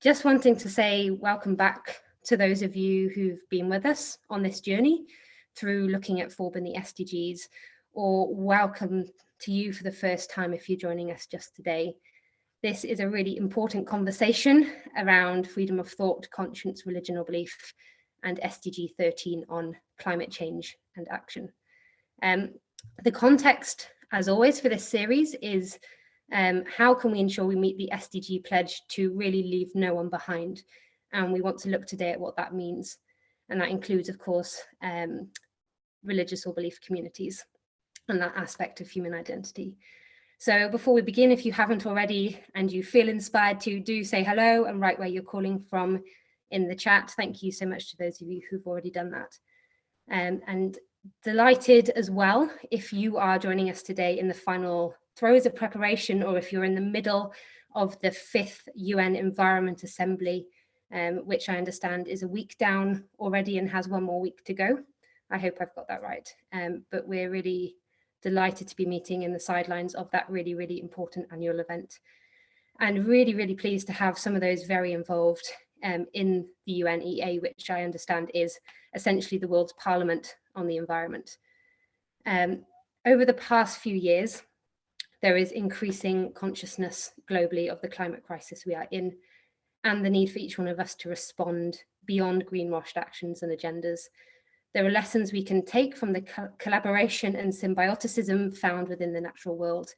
Just wanting to say welcome back to those of you who've been with us on this journey through looking at FORB and the SDGs, or welcome to you for the first time if you're joining us just today. This is a really important conversation around freedom of thought, conscience, religion or belief, and SDG 13 on climate change and action. The context, as always, for this series is how can we ensure we meet the SDG pledge to really leave no one behind? And we want to look today at what that means. And that includes, of course, religious or belief communities and that aspect of human identity. So before we begin, if you haven't already and you feel inspired to, do say hello and write where you're calling from in the chat. Thank you so much to those of you who've already done that. And delighted as well if you are joining us today in the final throes of preparation, or if you're in the middle of the 5th UN Environment Assembly, which I understand is a week down already and has one more week to go. I hope I've got that right. But we're really delighted to be meeting in the sidelines of that really, really important annual event. And really, really pleased to have some of those very involved in the UNEA, which I understand is essentially the world's parliament on the environment. Over the past few years, there is increasing consciousness globally of the climate crisis we are in, and the need for each one of us to respond beyond greenwashed actions and agendas. There are lessons we can take from the collaboration and symbioticism found within the natural world,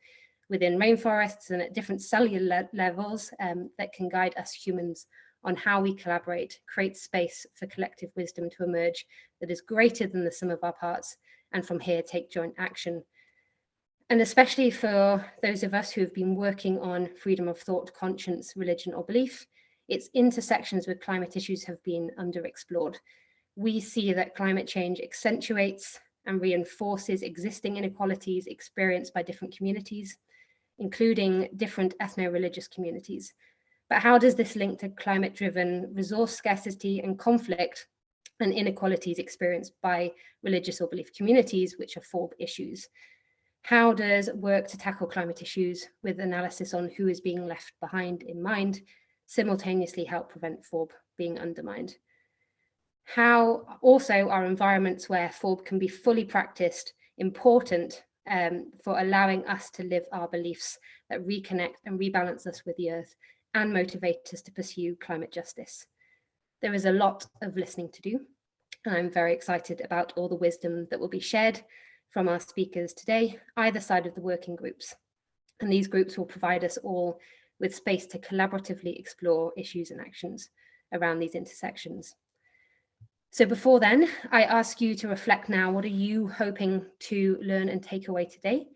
within rainforests and at different cellular levels that can guide us humans on how we collaborate, create space for collective wisdom to emerge that is greater than the sum of our parts, and from here take joint action. And especially for those of us who have been working on freedom of thought, conscience, religion or belief, its intersections with climate issues have been underexplored. We see that climate change accentuates and reinforces existing inequalities experienced by different communities, including different ethno-religious communities. But how does this link to climate-driven resource scarcity and conflict and inequalities experienced by religious or belief communities, which are FORB issues? How does work to tackle climate issues with analysis on who is being left behind in mind simultaneously help prevent FORB being undermined? How also are environments where FORB can be fully practiced important for allowing us to live our beliefs that reconnect and rebalance us with the earth and motivate us to pursue climate justice? There is a lot of listening to do, and I'm very excited about all the wisdom that will be shared from our speakers today, either side of the working groups. And these groups will provide us all with space to collaboratively explore issues and actions around these intersections. So before then, I ask you to reflect now, what are you hoping to learn and take away today?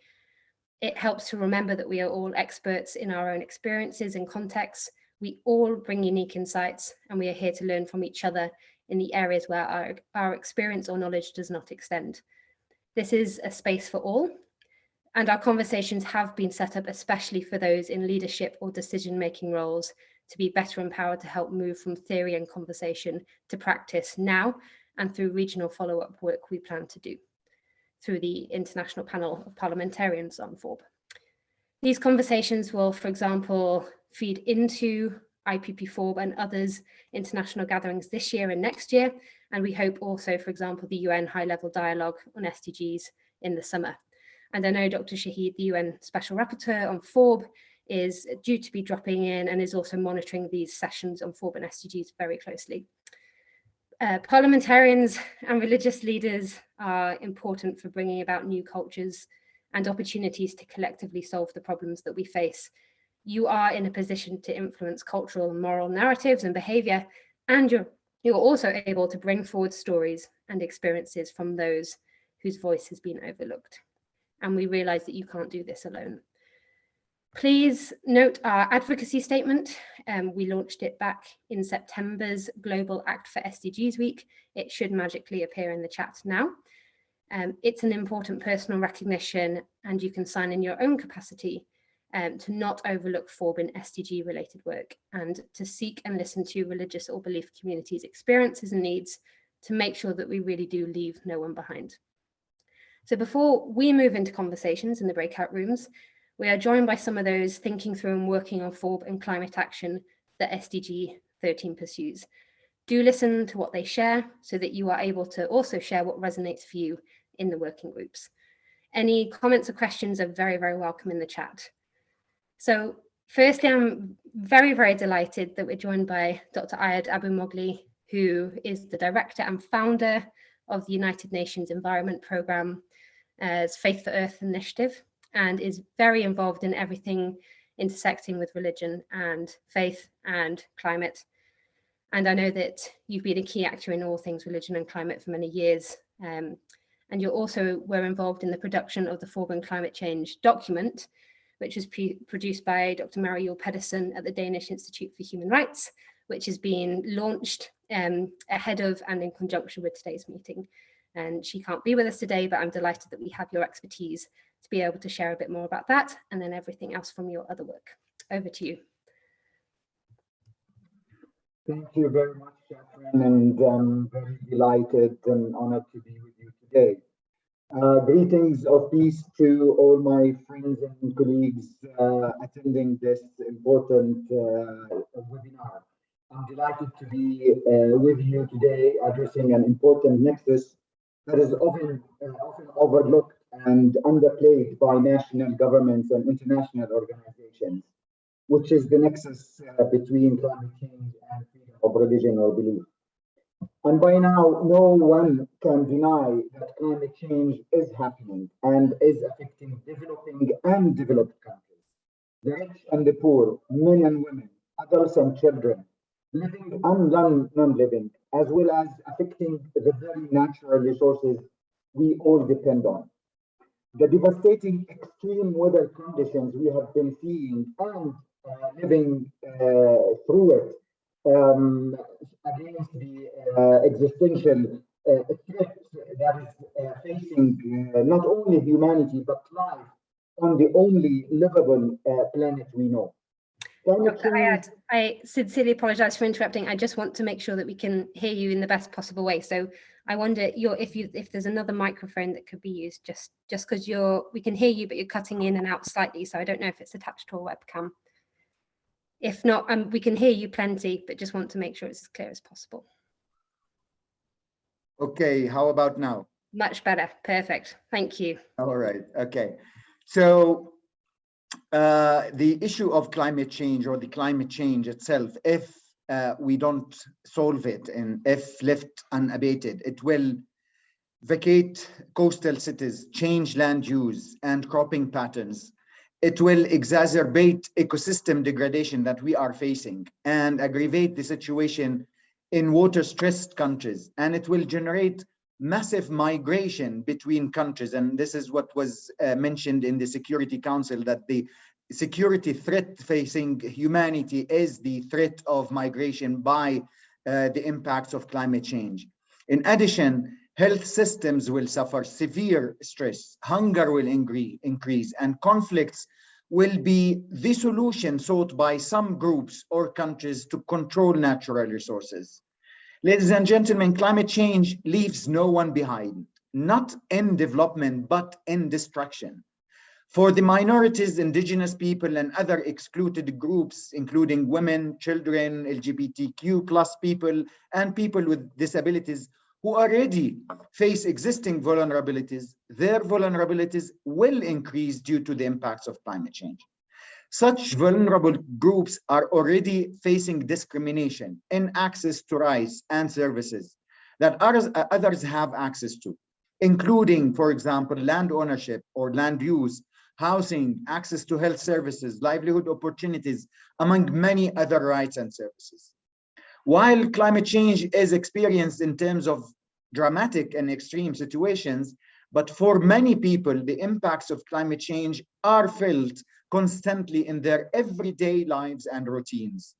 It helps to remember that we are all experts in our own experiences and contexts. We all bring unique insights, and we are here to learn from each other in the areas where our experience or knowledge does not extend. This is a space for all, and our conversations have been set up especially for those in leadership or decision-making roles to be better empowered to help move from theory and conversation to practice now, and through regional follow-up work we plan to do through the International Panel of Parliamentarians on FORB. These conversations will, for example, feed into IPP FORB and others international gatherings this year and next year, and we hope also, for example, the UN high-level dialogue on SDGs in the summer. And I know Dr. Shahid, the UN Special Rapporteur on FORB, is due to be dropping in and is also monitoring these sessions on FORB and SDGs very closely. Parliamentarians and religious leaders are important for bringing about new cultures and opportunities to collectively solve the problems that we face. You are in a position to influence cultural and moral narratives and behavior, and you're also able to bring forward stories and experiences from those whose voice has been overlooked. And we realize that you can't do this alone. Please note our advocacy statement. We launched it back in September's Global Act for SDGs Week. It should magically appear in the chat now. It's an important personal recognition, and you can sign in your own capacity to not overlook FORB and SDG related work, and to seek and listen to religious or belief communities' experiences and needs to make sure that we really do leave no one behind. So before we move into conversations in the breakout rooms, we are joined by some of those thinking through and working on FORB and climate action that SDG 13 pursues. Do listen to what they share so that you are able to also share what resonates for you in the working groups. Any comments or questions are very, very welcome in the chat. So firstly, I'm very, very delighted that we're joined by Dr. Ayad Abu-Mogli, who is the director and founder of the United Nations Environment Programme as Faith for Earth initiative, and is very involved in everything intersecting with religion and faith and climate. And I know that you've been a key actor in all things religion and climate for many years. And you also were involved in the production of the Forbin Climate Change document, which was produced by Dr. Mariel Pedersen at the Danish Institute for Human Rights, which is being launched ahead of and in conjunction with today's meeting. And she can't be with us today, but I'm delighted that we have your expertise to be able to share a bit more about that, and then everything else from your other work. Over to you. Thank you very much, Catherine, and I'm very delighted and honored to be with you today. Greetings of peace to all my friends and colleagues attending this important webinar. I'm delighted to be with you today addressing an important nexus that is often overlooked and underplayed by national governments and international organizations, which is the nexus between climate change and freedom of religion or belief. And by now, no one can deny that climate change is happening and is affecting developing and developed countries, the rich and the poor, men and women, adults and children, living and non-living, as well as affecting the very natural resources we all depend on. The devastating extreme weather conditions we have been seeing and living through it against the existential threat that is facing not only humanity but life on the only livable planet we know. Dr. Ayad, I sincerely apologize for interrupting. I just want to make sure that we can hear you in the best possible way. So I wonder if there's another microphone that could be used, just because we can hear you, but you're cutting in and out slightly. So I don't know if it's attached to a webcam. If not, we can hear you plenty, but just want to make sure it's as clear as possible. Okay, how about now? Much better, perfect, thank you. All right, okay. So the issue of climate change, or the climate change itself, if we don't solve it and if left unabated, it will vacate coastal cities, change land use and cropping patterns. It will exacerbate ecosystem degradation that we are facing and aggravate the situation in water-stressed countries. And it will generate massive migration between countries. And this is what was mentioned in the Security Council, that the security threat facing humanity is the threat of migration by the impacts of climate change. In addition, health systems will suffer severe stress, hunger will increase, and conflicts will be the solution sought by some groups or countries to control natural resources. Ladies and gentlemen, climate change leaves no one behind, not in development, but in destruction. For the minorities, indigenous people, and other excluded groups, including women, children, LGBTQ+ people, and people with disabilities who already face existing vulnerabilities, their vulnerabilities will increase due to the impacts of climate change. Such vulnerable groups are already facing discrimination in access to rights and services that others have access to, including, for example, land ownership or land use, housing, access to health services, livelihood opportunities, among many other rights and services. While climate change is experienced in terms of dramatic and extreme situations, but for many people, the impacts of climate change are felt constantly in their everyday lives and routines.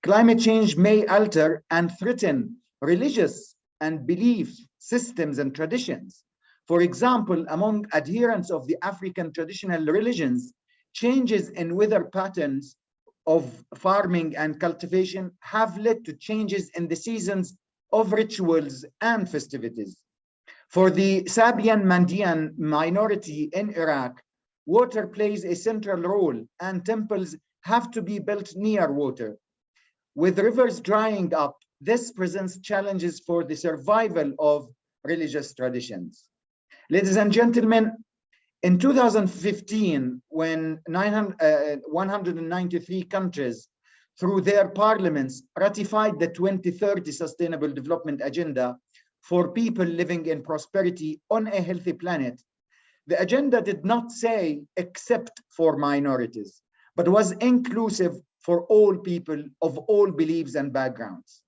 Climate change may alter and threaten religious and belief systems and traditions. For example, among adherents of the African traditional religions, changes in weather patterns of farming and cultivation have led to changes in the seasons of rituals and festivities. For the Sabian Mandian minority in Iraq, water plays a central role and temples have to be built near water. With rivers drying up, this presents challenges for the survival of religious traditions. Ladies and gentlemen, in 2015, when 193 countries through their parliaments ratified the 2030 Sustainable Development Agenda for people living in prosperity on a healthy planet, the agenda did not say except for minorities, but was inclusive for all people of all beliefs and backgrounds.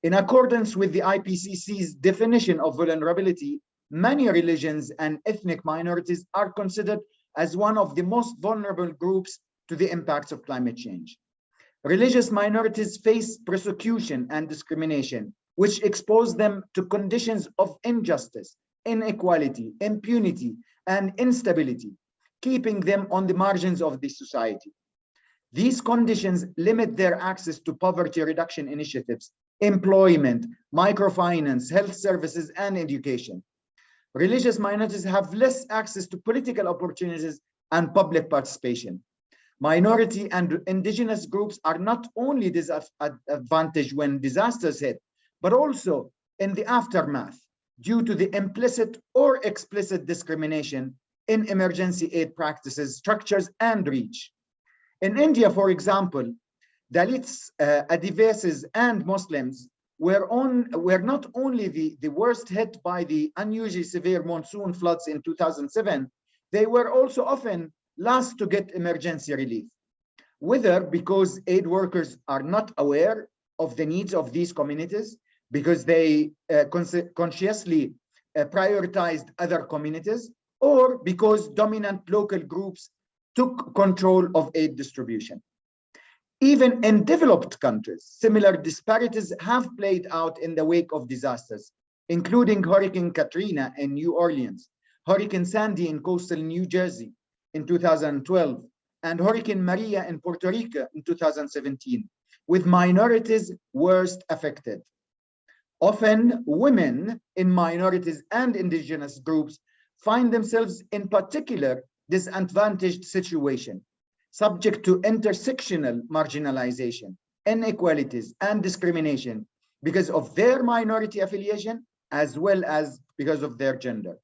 In accordance with the IPCC's definition of vulnerability, many religions and ethnic minorities are considered as one of the most vulnerable groups to the impacts of climate change. Religious minorities face persecution and discrimination, which expose them to conditions of injustice, inequality, impunity, and instability, keeping them on the margins of the society. These conditions limit their access to poverty reduction initiatives, employment, microfinance, health services, and education. Religious minorities have less access to political opportunities and public participation. Minority and indigenous groups are not only disadvantaged when disasters hit, but also in the aftermath due to the implicit or explicit discrimination in emergency aid practices, structures, and reach. In India, for example, Dalits, Adivasis, and Muslims were not only the worst hit by the unusually severe monsoon floods in 2007, they were also often last to get emergency relief, whether because aid workers are not aware of the needs of these communities, because they consciously prioritized other communities, or because dominant local groups took control of aid distribution. Even in developed countries, similar disparities have played out in the wake of disasters, including Hurricane Katrina in New Orleans, Hurricane Sandy in coastal New Jersey in 2012, and Hurricane Maria in Puerto Rico in 2017, with minorities worst affected. Often, women in minorities and indigenous groups find themselves in particular disadvantaged situation, subject to intersectional marginalization, inequalities, and discrimination because of their minority affiliation, as well as because of their gender.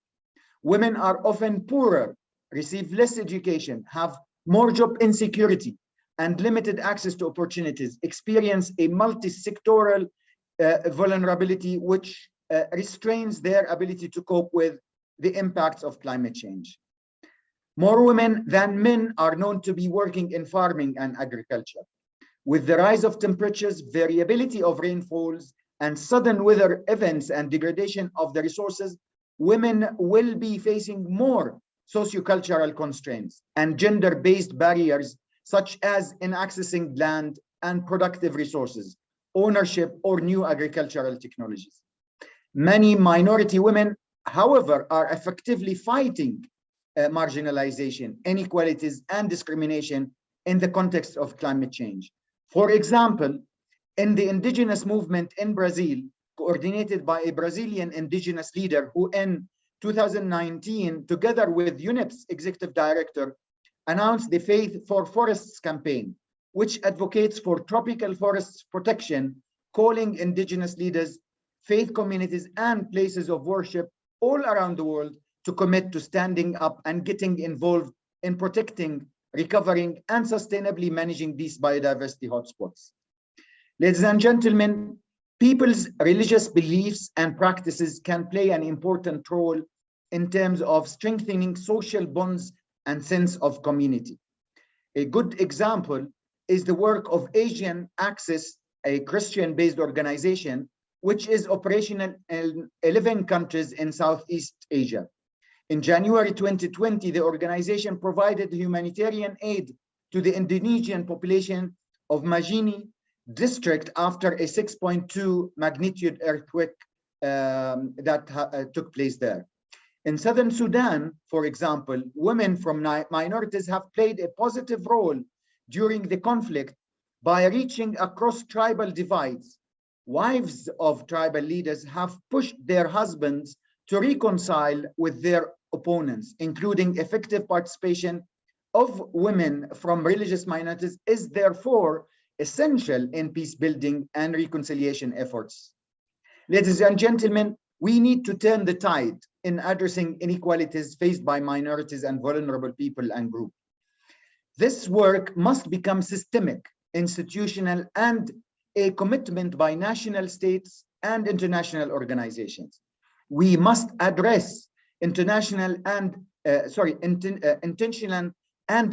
Women are often poorer, receive less education, have more job insecurity, and limited access to opportunities, experience a multi-sectoral vulnerability which restrains their ability to cope with the impacts of climate change. More women than men are known to be working in farming and agriculture. With the rise of temperatures, variability of rainfalls, and sudden weather events and degradation of the resources, women will be facing more sociocultural constraints and gender-based barriers, such as in accessing land and productive resources, ownership, or new agricultural technologies. Many minority women, however, are effectively fighting marginalization, inequalities, and discrimination in the context of climate change. For example, in the indigenous movement in Brazil, coordinated by a Brazilian indigenous leader who in 2019, together with UNEP's executive director, announced the Faith for Forests campaign, which advocates for tropical forests protection, calling indigenous leaders, faith communities, and places of worship all around the world to commit to standing up and getting involved in protecting, recovering, and sustainably managing these biodiversity hotspots. Ladies and gentlemen, people's religious beliefs and practices can play an important role in terms of strengthening social bonds and sense of community. A good example is the work of Asian Access, a Christian-based organization, which is operational in 11 countries in Southeast Asia. In January 2020, the organization provided humanitarian aid to the Indonesian population of Majini district after a 6.2 magnitude earthquake that took place there. In Southern Sudan, for example, women from minorities have played a positive role during the conflict by reaching across tribal divides. Wives of tribal leaders have pushed their husbands to reconcile with their opponents, including effective participation of women from religious minorities, is therefore essential in peace building and reconciliation efforts. Ladies and gentlemen, we need to turn the tide in addressing inequalities faced by minorities and vulnerable people and groups. This work must become systemic, institutional, and a commitment by national states and international organizations. We must address intentional and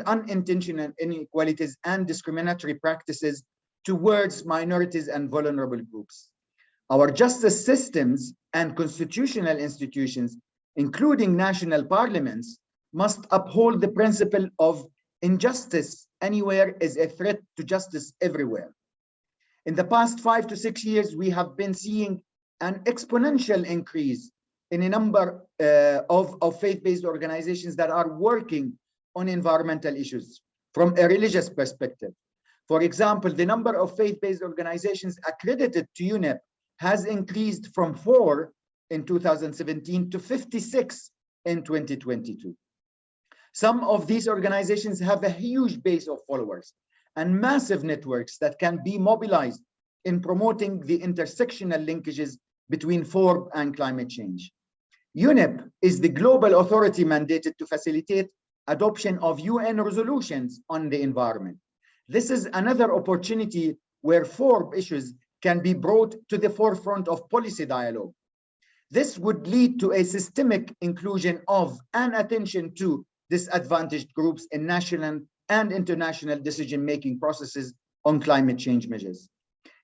unintentional inequalities and discriminatory practices towards minorities and vulnerable groups. Our justice systems and constitutional institutions, including national parliaments, must uphold the principle of injustice anywhere is a threat to justice everywhere. In the past 5 to 6 years, we have been seeing an exponential increase in a number of faith-based organizations that are working on environmental issues from a religious perspective. For example, the number of faith-based organizations accredited to UNEP has increased from 4 in 2017 to 56 in 2022. Some of these organizations have a huge base of followers and massive networks that can be mobilized in promoting the intersectional linkages between FORB and climate change. UNEP is the global authority mandated to facilitate adoption of UN resolutions on the environment. This is another opportunity where FORB issues can be brought to the forefront of policy dialogue. This would lead to a systemic inclusion of and attention to disadvantaged groups in national and international decision-making processes on climate change measures.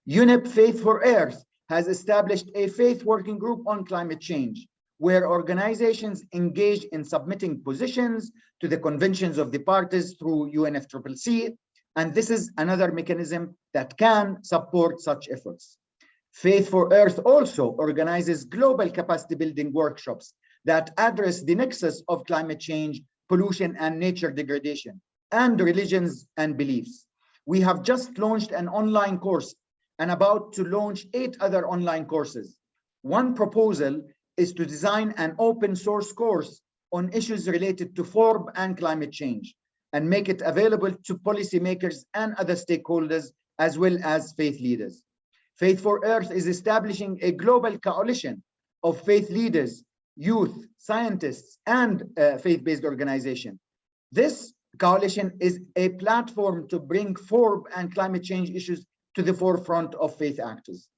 UNEP Faith for Earth has established a faith working group on climate change, where organizations engage in submitting positions to the conventions of the parties through UNFCCC, and this is another mechanism that can support such efforts. Faith for Earth also organizes global capacity building workshops that address the nexus of climate change, pollution, and nature degradation, and religions and beliefs. We have just launched an online course and about to launch 8 other online courses. One proposal is to design an open source course on issues related to FORB and climate change and make it available to policymakers and other stakeholders, as well as faith leaders. Faith for Earth is establishing a global coalition of faith leaders, youth, scientists, and faith-based organizations. This coalition is a platform to bring FORB and climate change issues to the forefront of faith actors.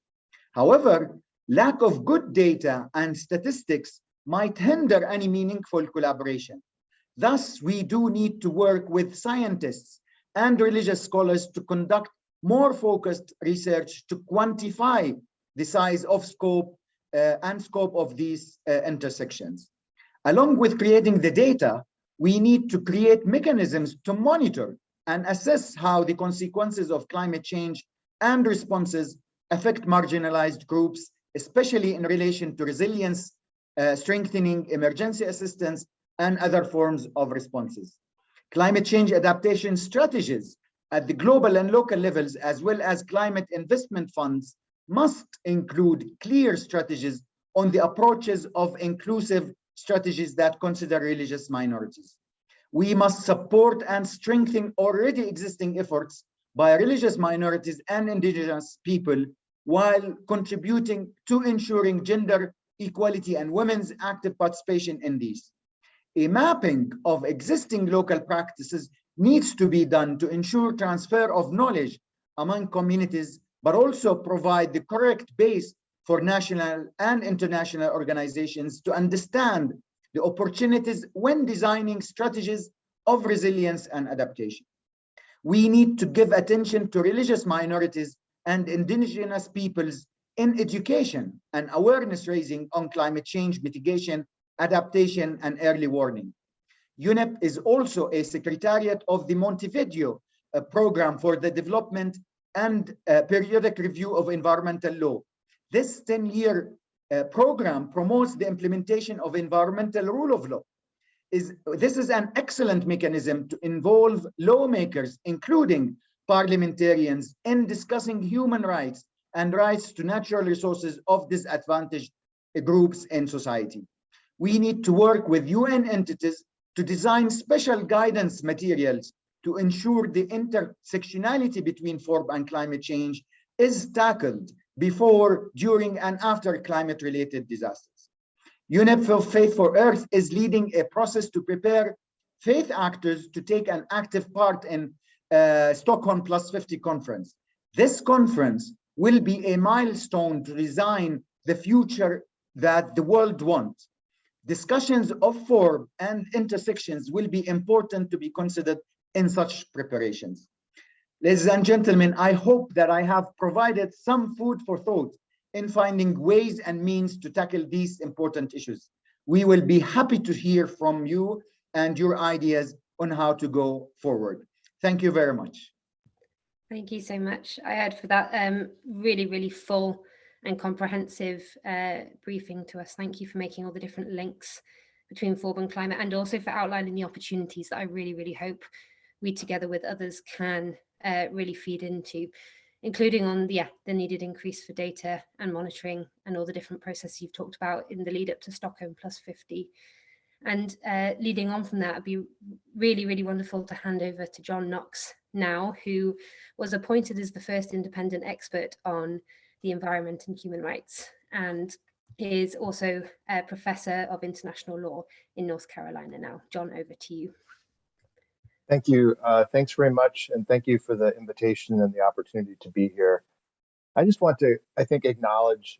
However, lack of good data and statistics might hinder any meaningful collaboration. Thus, we do need to work with scientists and religious scholars to conduct more focused research to quantify the size of scope of these intersections. Along with creating the data, we need to create mechanisms to monitor and assess how the consequences of climate change and responses affect marginalized groups, especially in relation to resilience, strengthening emergency assistance, and other forms of responses. Climate change adaptation strategies at the global and local levels, as well as climate investment funds, must include clear strategies on the approaches of inclusive strategies that consider religious minorities. We must support and strengthen already existing efforts by religious minorities and indigenous people while contributing to ensuring gender equality and women's active participation in these. A mapping of existing local practices needs to be done to ensure transfer of knowledge among communities, but also provide the correct base for national and international organizations to understand the opportunities when designing strategies of resilience and adaptation. We need to give attention to religious minorities and indigenous peoples in education and awareness raising on climate change mitigation, adaptation, and early warning. UNEP is also a secretariat of the Montevideo program for the development and periodic review of environmental law. This 10-year program promotes the implementation of environmental rule of law. This is an excellent mechanism to involve lawmakers, including parliamentarians, in discussing human rights and rights to natural resources of disadvantaged groups in society. We need to work with UN entities to design special guidance materials to ensure the intersectionality between FORB and climate change is tackled before, during, and after climate-related disasters. UNEP for Faith for Earth is leading a process to prepare faith actors to take an active part in Stockholm Plus 50 conference. This conference will be a milestone to design the future that the world wants. Discussions of FORB and intersections will be important to be considered in such preparations. Ladies and gentlemen, I hope that I have provided some food for thought in finding ways and means to tackle these important issues. We will be happy to hear from you and your ideas on how to go forward. Thank you very much. Thank you so much, Ayad, for that really, really full and comprehensive briefing to us. Thank you for making all the different links between FORB and climate, and also for outlining the opportunities that I really, really hope we together with others can really feed into, including on the needed increase for data and monitoring and all the different processes you've talked about in the lead up to Stockholm Plus 50. And leading on from that, it'd be really, really wonderful to hand over to John Knox now, who was appointed as the first independent expert on the environment and human rights, and is also a professor of international law in North Carolina now. John, over to you. Thank you. Thanks very much. And thank you for the invitation and the opportunity to be here. I just want to, I think, acknowledge,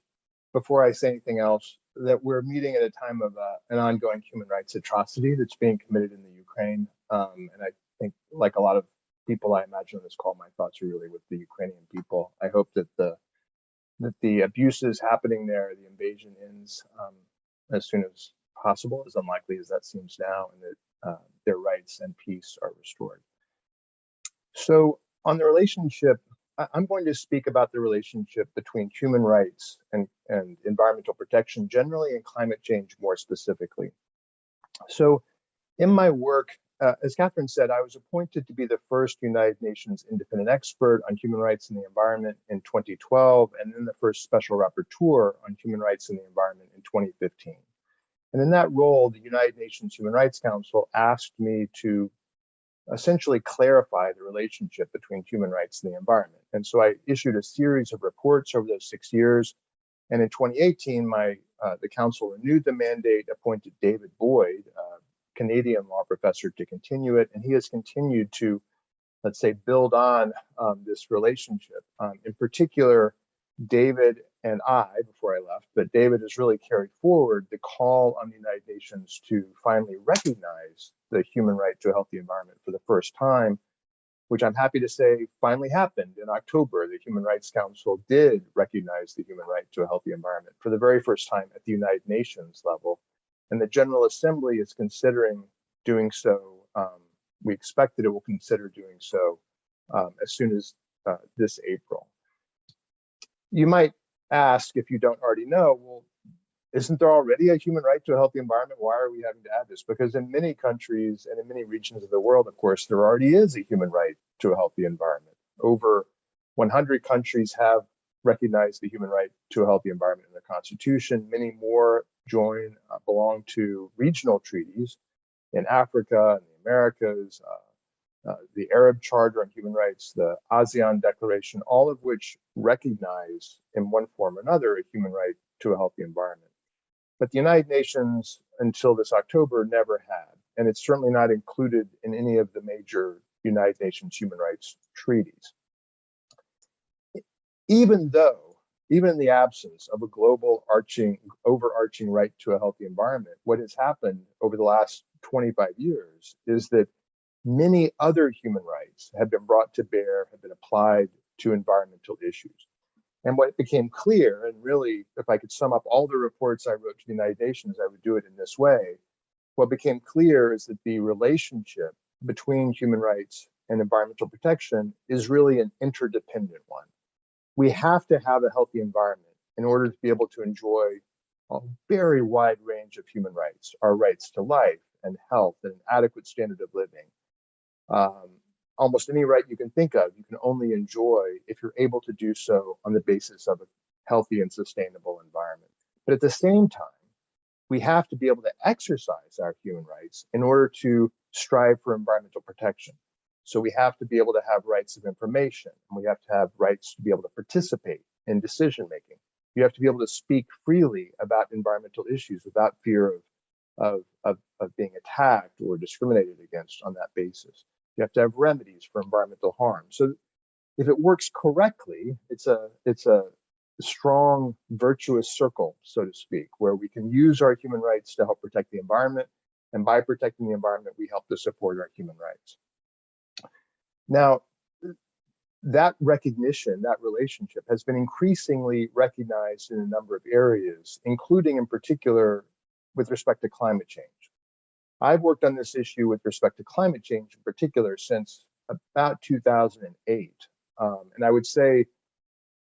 before I say anything else, that we're meeting at a time of an ongoing human rights atrocity that's being committed in the Ukraine. And I think, like a lot of people I imagine on this call, my thoughts are really with the Ukrainian people. I hope that the abuses happening there, the invasion ends as soon as possible, as unlikely as that seems now, and that their rights and peace are restored. So on the relationship, I'm going to speak about the relationship between human rights and environmental protection generally, and climate change more specifically. So in my work, as Catherine said, I was appointed to be the first United Nations independent expert on human rights and the environment in 2012, and then the first special rapporteur on human rights and the environment in 2015. And in that role, the United Nations Human Rights Council asked me to essentially clarify the relationship between human rights and the environment. And so I issued a series of reports over those 6 years. And in 2018, the council renewed the mandate, appointed David Boyd, a Canadian law professor, to continue it. And he has continued to, let's say, build on this relationship. In particular, David and I, before I left, but David has really carried forward the call on the United Nations to finally recognize the human right to a healthy environment for the first time, which I'm happy to say finally happened in October. The Human Rights Council did recognize the human right to a healthy environment for the very first time at the United Nations level. And the General Assembly is considering doing so. We expect that it will consider doing so as soon as this April. You might ask, if you don't already know, well, isn't there already a human right to a healthy environment? Why are we having to add this? Because in many countries and in many regions of the world, of course, there already is a human right to a healthy environment. Over 100 countries have recognized the human right to a healthy environment in their constitution. Many more belong to regional treaties in Africa and the Americas, the Arab Charter on Human Rights, the ASEAN Declaration, all of which recognize in one form or another a human right to a healthy environment. But the United Nations, until this October, never had, and it's certainly not included in any of the major United Nations human rights treaties. Even in the absence of a global overarching right to a healthy environment, what has happened over the last 25 years is that many other human rights have been brought to bear, have been applied to environmental issues. And what became clear, and really, if I could sum up all the reports I wrote to the United Nations, I would do it in this way. What became clear is that the relationship between human rights and environmental protection is really an interdependent one. We have to have a healthy environment in order to be able to enjoy a very wide range of human rights, our rights to life and health and an adequate standard of living. Almost any right you can think of, you can only enjoy if you're able to do so on the basis of a healthy and sustainable environment. But at the same time, we have to be able to exercise our human rights in order to strive for environmental protection. So we have to be able to have rights of information, and we have to have rights to be able to participate in decision making. You have to be able to speak freely about environmental issues without fear of being attacked or discriminated against on that basis. You have to have remedies for environmental harm. So if it works correctly, it's a strong, virtuous circle, so to speak, where we can use our human rights to help protect the environment, and by protecting the environment, we help to support our human rights. Now, that recognition, that relationship has been increasingly recognized in a number of areas, including in particular with respect to climate change. I've worked on this issue with respect to climate change in particular since about 2008. And I would say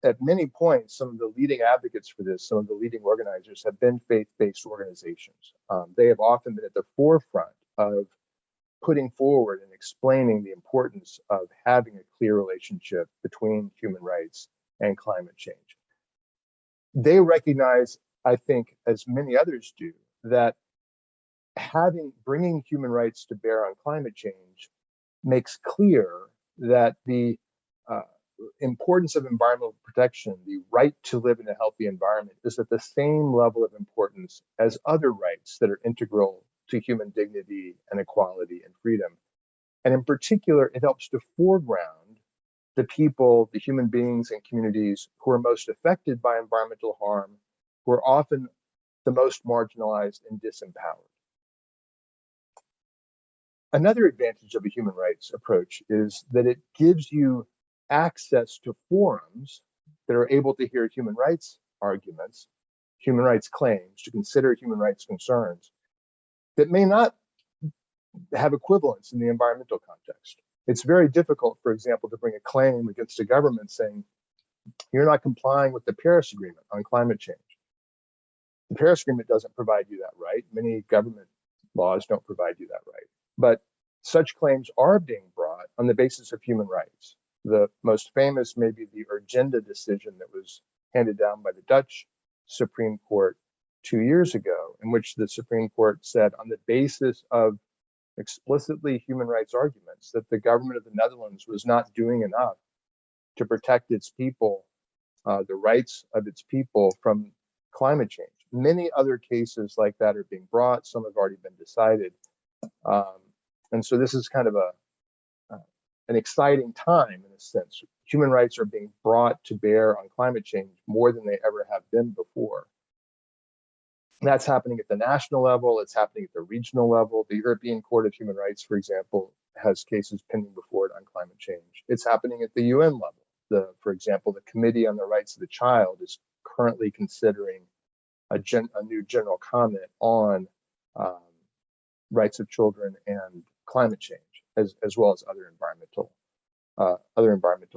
at many points, some of the leading advocates for this, some of the leading organizers have been faith-based organizations. They have often been at the forefront of putting forward and explaining the importance of having a clear relationship between human rights and climate change. They recognize, I think, as many others do, that bringing human rights to bear on climate change makes clear that the importance of environmental protection, the right to live in a healthy environment, is at the same level of importance as other rights that are integral to human dignity and equality and freedom. And in particular, it helps to foreground the people, the human beings and communities who are most affected by environmental harm, who are often the most marginalized and disempowered. Another advantage of a human rights approach is that it gives you access to forums that are able to hear human rights arguments, human rights claims, to consider human rights concerns that may not have equivalence in the environmental context. It's very difficult, for example, to bring a claim against a government saying, you're not complying with the Paris Agreement on climate change. The Paris Agreement doesn't provide you that right. Many government laws don't provide you that right. But such claims are being brought on the basis of human rights. The most famous may be the Urgenda decision that was handed down by the Dutch Supreme Court 2 years ago, in which the Supreme Court said, on the basis of explicitly human rights arguments, that the government of the Netherlands was not doing enough to protect its people, the rights of its people from climate change. Many other cases like that are being brought. Some have already been decided. And so this is kind of an exciting time in a sense. Human rights are being brought to bear on climate change more than they ever have been before. That's happening at the national level. It's happening at the regional level. The European Court of Human Rights, for example, has cases pending before it on climate change. It's happening at the UN level. For example, the Committee on the Rights of the Child is currently considering a new general comment on rights of children and climate change, as well as other environmental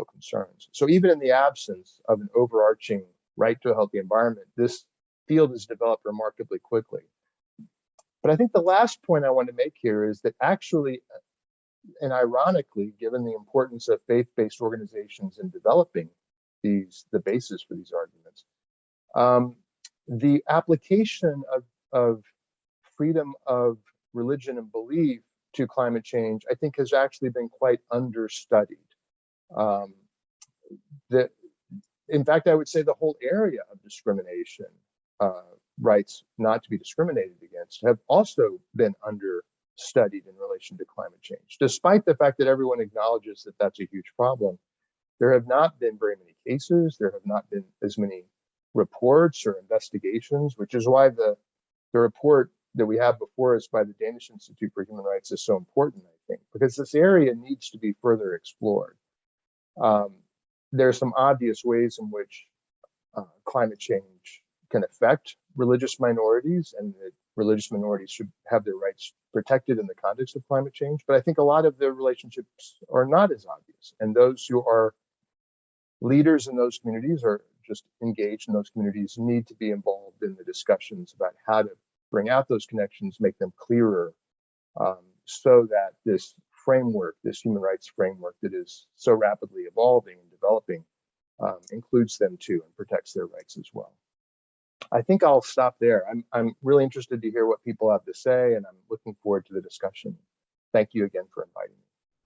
concerns. So even in the absence of an overarching right to a healthy environment, this field has developed remarkably quickly. But I think the last point I want to make here is that actually, and ironically, given the importance of faith-based organizations in developing the basis for these arguments, the application of freedom of religion and belief to climate change, I think, has actually been quite understudied. In fact, I would say the whole area of discrimination, rights not to be discriminated against, have also been understudied in relation to climate change. Despite the fact that everyone acknowledges that that's a huge problem, there have not been very many cases, there have not been as many reports or investigations, which is why the report that we have before us by the Danish Institute for Human Rights is so important, I think, because this area needs to be further explored. There are some obvious ways in which climate change can affect religious minorities, and that religious minorities should have their rights protected in the context of climate change. But I think a lot of the relationships are not as obvious, and those who are leaders in those communities or just engaged in those communities need to be involved in the discussions about how to bring out those connections, make them clearer, so that this framework, this human rights framework that is so rapidly evolving and developing, includes them too and protects their rights as well. I think I'll stop there. I'm really interested to hear what people have to say, and I'm looking forward to the discussion. Thank you again for inviting me.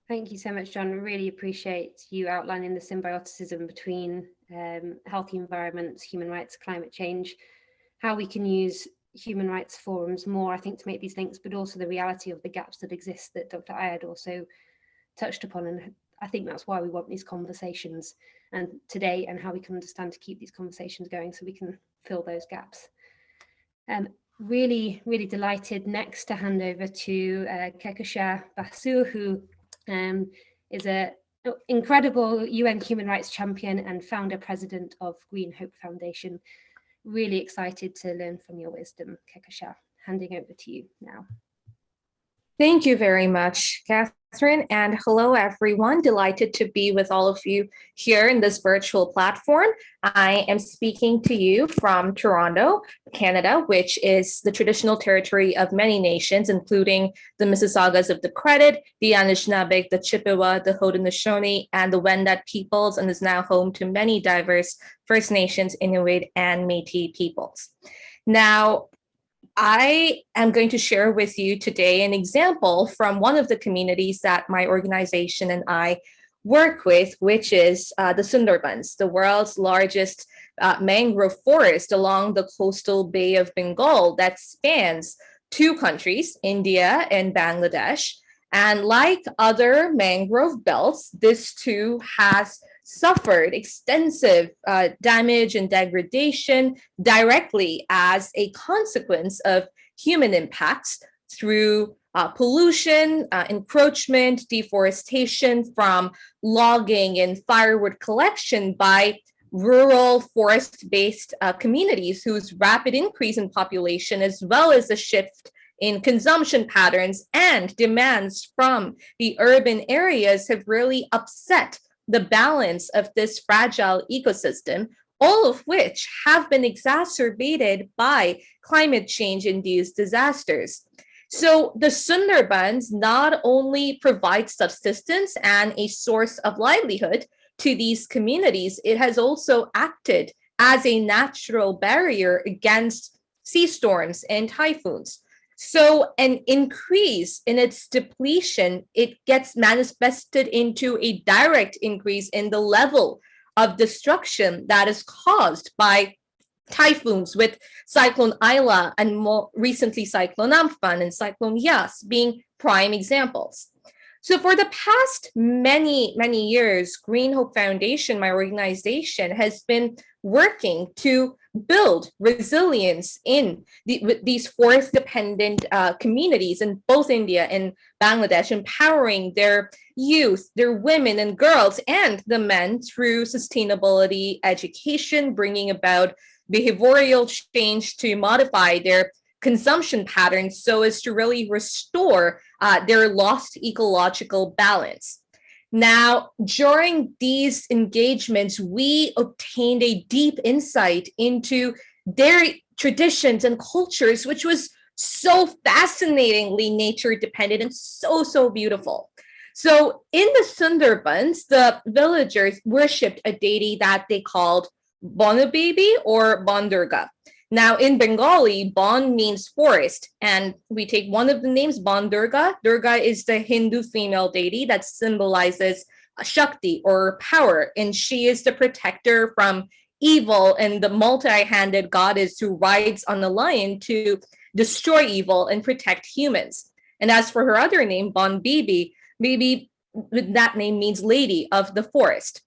Thank you so much, John. I really appreciate you outlining the symbioticism between healthy environments, human rights, climate change, how we can use human rights forums more, I think, to make these links, but also the reality of the gaps that exist that Dr. Ayad also touched upon. And I think that's why we want these conversations and today, and how we can understand to keep these conversations going so we can fill those gaps. Really, really delighted next to hand over to Kekasha Basu, who is an incredible UN human rights champion and founder president of Green Hope Foundation. Really excited to learn from your wisdom, Kekasha. Handing over to you now. Thank you very much, Catherine, and hello, everyone. Delighted to be with all of you here in this virtual platform. I am speaking to you from Toronto, Canada, which is the traditional territory of many nations, including the Mississaugas of the Credit, the Anishinaabe, the Chippewa, the Haudenosaunee, and the Wendat peoples, and is now home to many diverse First Nations, Inuit, and Métis peoples. Now, I am going to share with you today an example from one of the communities that my organization and I work with, which is the Sundarbans, the world's largest mangrove forest along the coastal Bay of Bengal that spans two countries, India and Bangladesh. And like other mangrove belts, this too has suffered extensive damage and degradation directly as a consequence of human impacts through pollution, encroachment, deforestation from logging and firewood collection by rural forest-based communities whose rapid increase in population, as well as the shift in consumption patterns and demands from the urban areas, have really upset the balance of this fragile ecosystem, all of which have been exacerbated by climate change-induced disasters. So the Sundarbans not only provide subsistence and a source of livelihood to these communities, it has also acted as a natural barrier against sea storms and typhoons. So an increase in its depletion, it gets manifested into a direct increase in the level of destruction that is caused by typhoons, with Cyclone Isla and more recently Cyclone Amphan and Cyclone Yas being prime examples. So for the past many years, Green Hope Foundation, my organization, has been working to build resilience in these forest-dependent communities in both India and Bangladesh, empowering their youth, their women and girls, and the men through sustainability education, bringing about behavioral change to modify their consumption patterns so as to really restore their lost ecological balance. Now, during these engagements, we obtained a deep insight into their traditions and cultures, which was so fascinatingly nature dependent and so beautiful. So in the Sundarbans, the villagers worshipped a deity that they called Bonababy or Bondurga. Now in Bengali, Bon means forest, and we take one of the names, Bondurga. Durga is the Hindu female deity that symbolizes Shakti or power, and she is the protector from evil and the multi-handed goddess who rides on the lion to destroy evil and protect humans. And as for her other name, Bon Bibi, Bibi with that name means lady of the forest.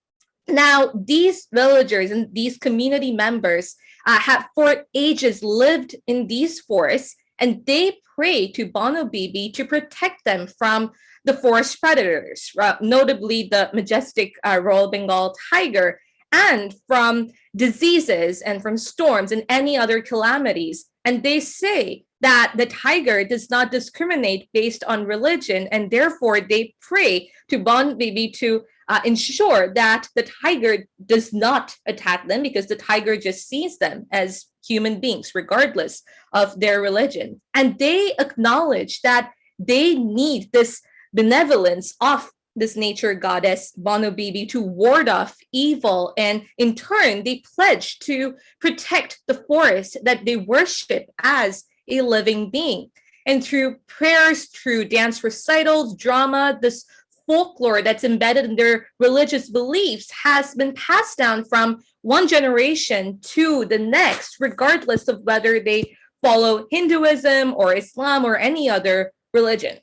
Now, these villagers and these community members have for ages lived in these forests, and they pray to Bono Bibi to protect them from the forest predators, notably the majestic Royal Bengal tiger, and from diseases and from storms and any other calamities. And they say that the tiger does not discriminate based on religion, and therefore they pray to Bon Bibi to ensure that the tiger does not attack them, because the tiger just sees them as human beings, regardless of their religion. And they acknowledge that they need this benevolence of this nature goddess, Bono Bibi, to ward off evil. And in turn, they pledge to protect the forest that they worship as a living being. And through prayers, through dance recitals, drama, this folklore that's embedded in their religious beliefs has been passed down from one generation to the next, regardless of whether they follow Hinduism or Islam or any other religion.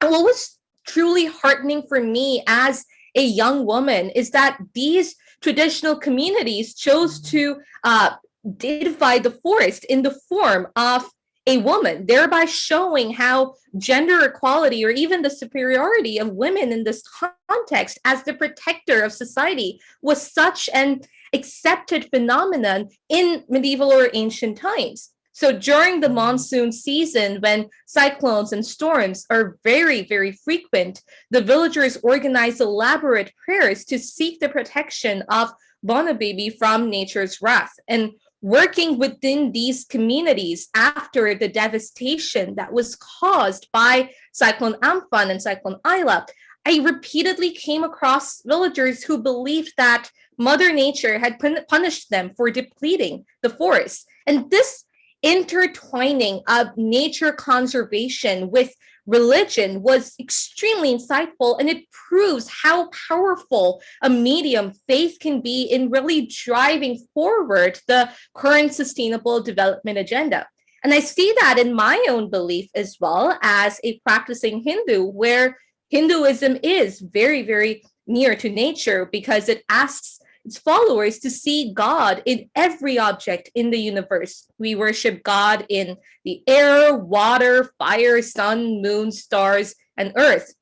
And what was truly heartening for me as a young woman is that these traditional communities chose to deify the forest in the form of a woman, thereby showing how gender equality or even the superiority of women in this context as the protector of society was such an accepted phenomenon in medieval or ancient times. So during the monsoon season, when cyclones and storms are very, very frequent, the villagers organize elaborate prayers to seek the protection of Bonababy from nature's wrath. And working within these communities after the devastation that was caused by Cyclone Amphan and Cyclone Isla, I repeatedly came across villagers who believed that Mother Nature had punished them for depleting the forest. And this intertwining of nature conservation with religion was extremely insightful, and it proves how powerful a medium faith can be in really driving forward the current sustainable development agenda. And I see that in my own belief as well as a practicing Hindu, where Hinduism is very, very near to nature because it asks its followers to see God in every object in the universe. We worship God in the air, water, fire, sun, moon, stars, and earth.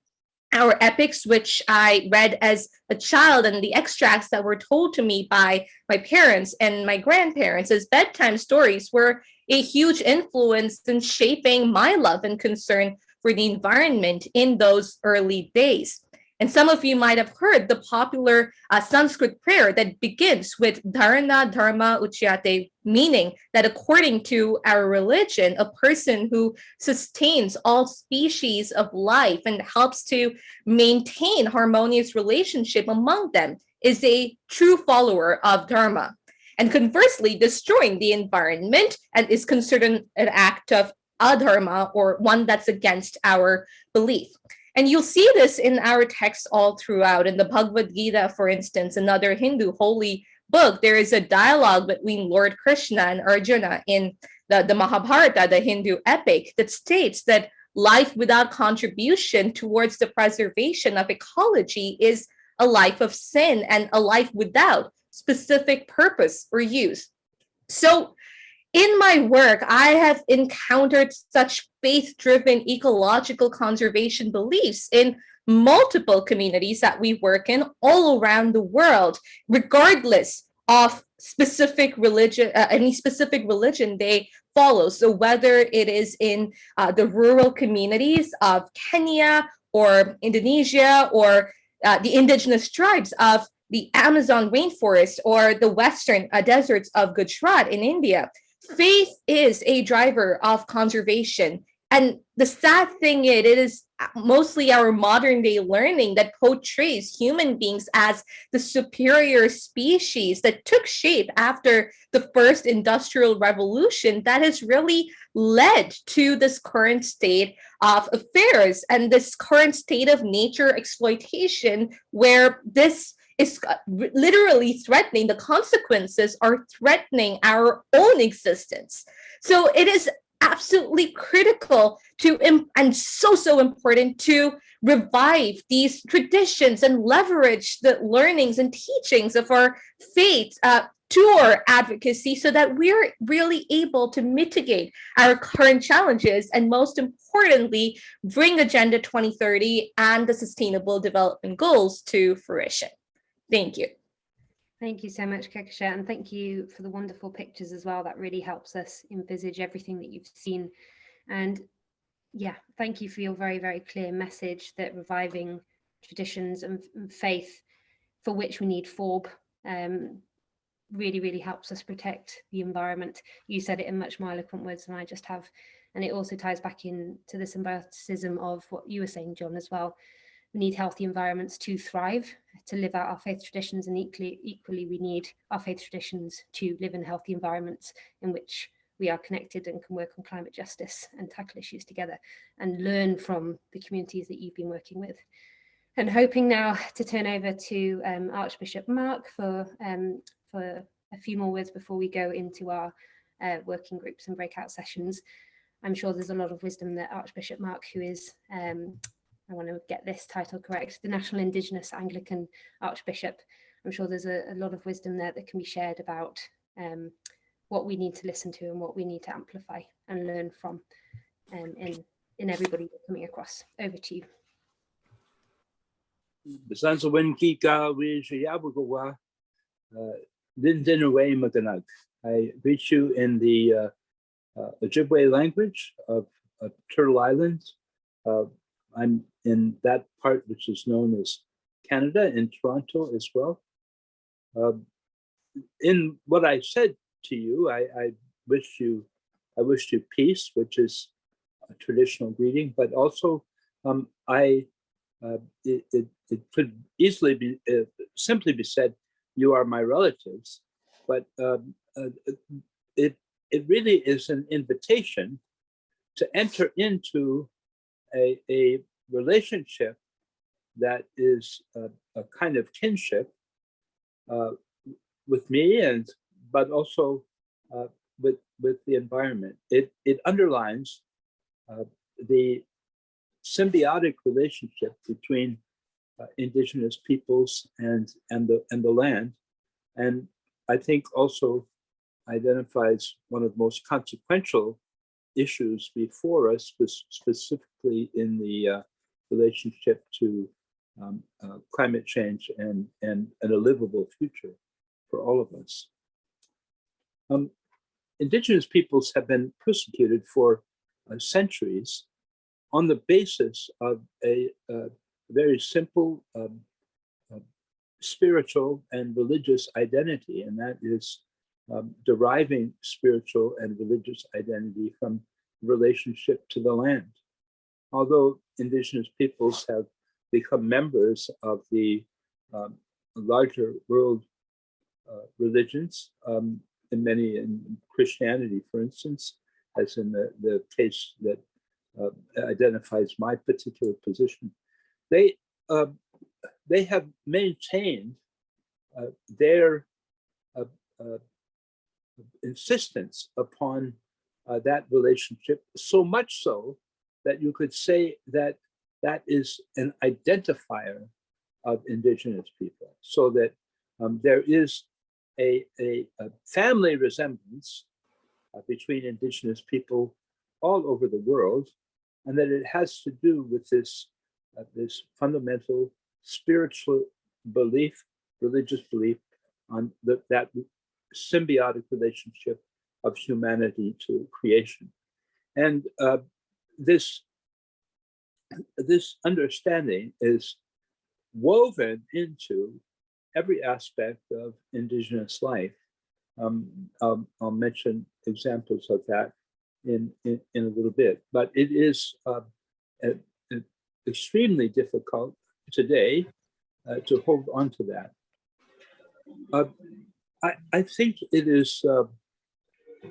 Our epics, which I read as a child, and the extracts that were told to me by my parents and my grandparents as bedtime stories, were a huge influence in shaping my love and concern for the environment in those early days. And some of you might have heard the popular Sanskrit prayer that begins with Dharana Dharma Uchyate, meaning that according to our religion, a person who sustains all species of life and helps to maintain harmonious relationship among them is a true follower of Dharma. And conversely, destroying the environment and is considered an act of adharma, or one that's against our belief. And you'll see this in our texts all throughout. In the Bhagavad Gita, for instance, another Hindu holy book, there is a dialogue between Lord Krishna and Arjuna in the Mahabharata, the Hindu epic, that states that life without contribution towards the preservation of ecology is a life of sin and a life without specific purpose or use. So in my work, I have encountered such faith-driven ecological conservation beliefs in multiple communities that we work in all around the world, regardless of specific religion, any specific religion they follow. So whether it is in the rural communities of Kenya or Indonesia, or the indigenous tribes of the Amazon rainforest, or the western deserts of Gujarat in India, faith is a driver of conservation. And the sad thing is, it is mostly our modern day learning that portrays human beings as the superior species that took shape after the first industrial revolution that has really led to this current state of affairs and this current state of nature exploitation, where this is literally threatening, the consequences are threatening our own existence. So it is absolutely critical to, and so important, to revive these traditions and leverage the learnings and teachings of our faith to our advocacy, so that we're really able to mitigate our current challenges and, most importantly, bring Agenda 2030 and the Sustainable Development Goals to fruition. Thank you. Thank you so much, Kekasha, and thank you for the wonderful pictures as well. That really helps us envisage everything that you've seen. And yeah, thank you for your very, very clear message that reviving traditions and faith, for which we need FORB, really, really helps us protect the environment. You said it in much more eloquent words than I just have. And it also ties back into the symbioticism of what you were saying, John, as well. We need healthy environments to thrive, to live out our faith traditions, and equally we need our faith traditions to live in healthy environments in which we are connected and can work on climate justice and tackle issues together and learn from the communities that you've been working with. And hoping now to turn over to Archbishop Mark for a few more words before we go into our working groups and breakout sessions. I'm sure there's a lot of wisdom that Archbishop Mark, who is, I want to get this title correct, the National Indigenous Anglican Archbishop, I'm sure there's a lot of wisdom there that can be shared about what we need to listen to and what we need to amplify and learn from in everybody coming across. Over to you. I greet you in the Ojibwe language of Turtle Island. I'm in that part which is known as Canada, in Toronto as well. In what I said to you, I wish you peace, which is a traditional greeting, but also it could easily be simply be said, you are my relatives, but it really is an invitation to enter into a relationship that is a kind of kinship with me, but also with the environment. It underlines the symbiotic relationship between Indigenous peoples and the land, and I think also identifies one of the most consequential issues before us, specifically in the relationship to climate change and a livable future for all of us. Indigenous peoples have been persecuted for centuries on the basis of a very simple spiritual and religious identity, and that is deriving spiritual and religious identity from relationship to the land. Although Indigenous peoples have become members of the larger world religions, in Christianity, for instance, as in the case that identifies my particular position, they have maintained their insistence upon that relationship, so much so that you could say that that is an identifier of Indigenous people, so that there is a family resemblance between Indigenous people all over the world, and that it has to do with this fundamental spiritual belief, religious belief, on that symbiotic relationship of humanity to creation. And this understanding is woven into every aspect of Indigenous life. I'll mention examples of that in a little bit, but it is extremely difficult today to hold on to that. I think it is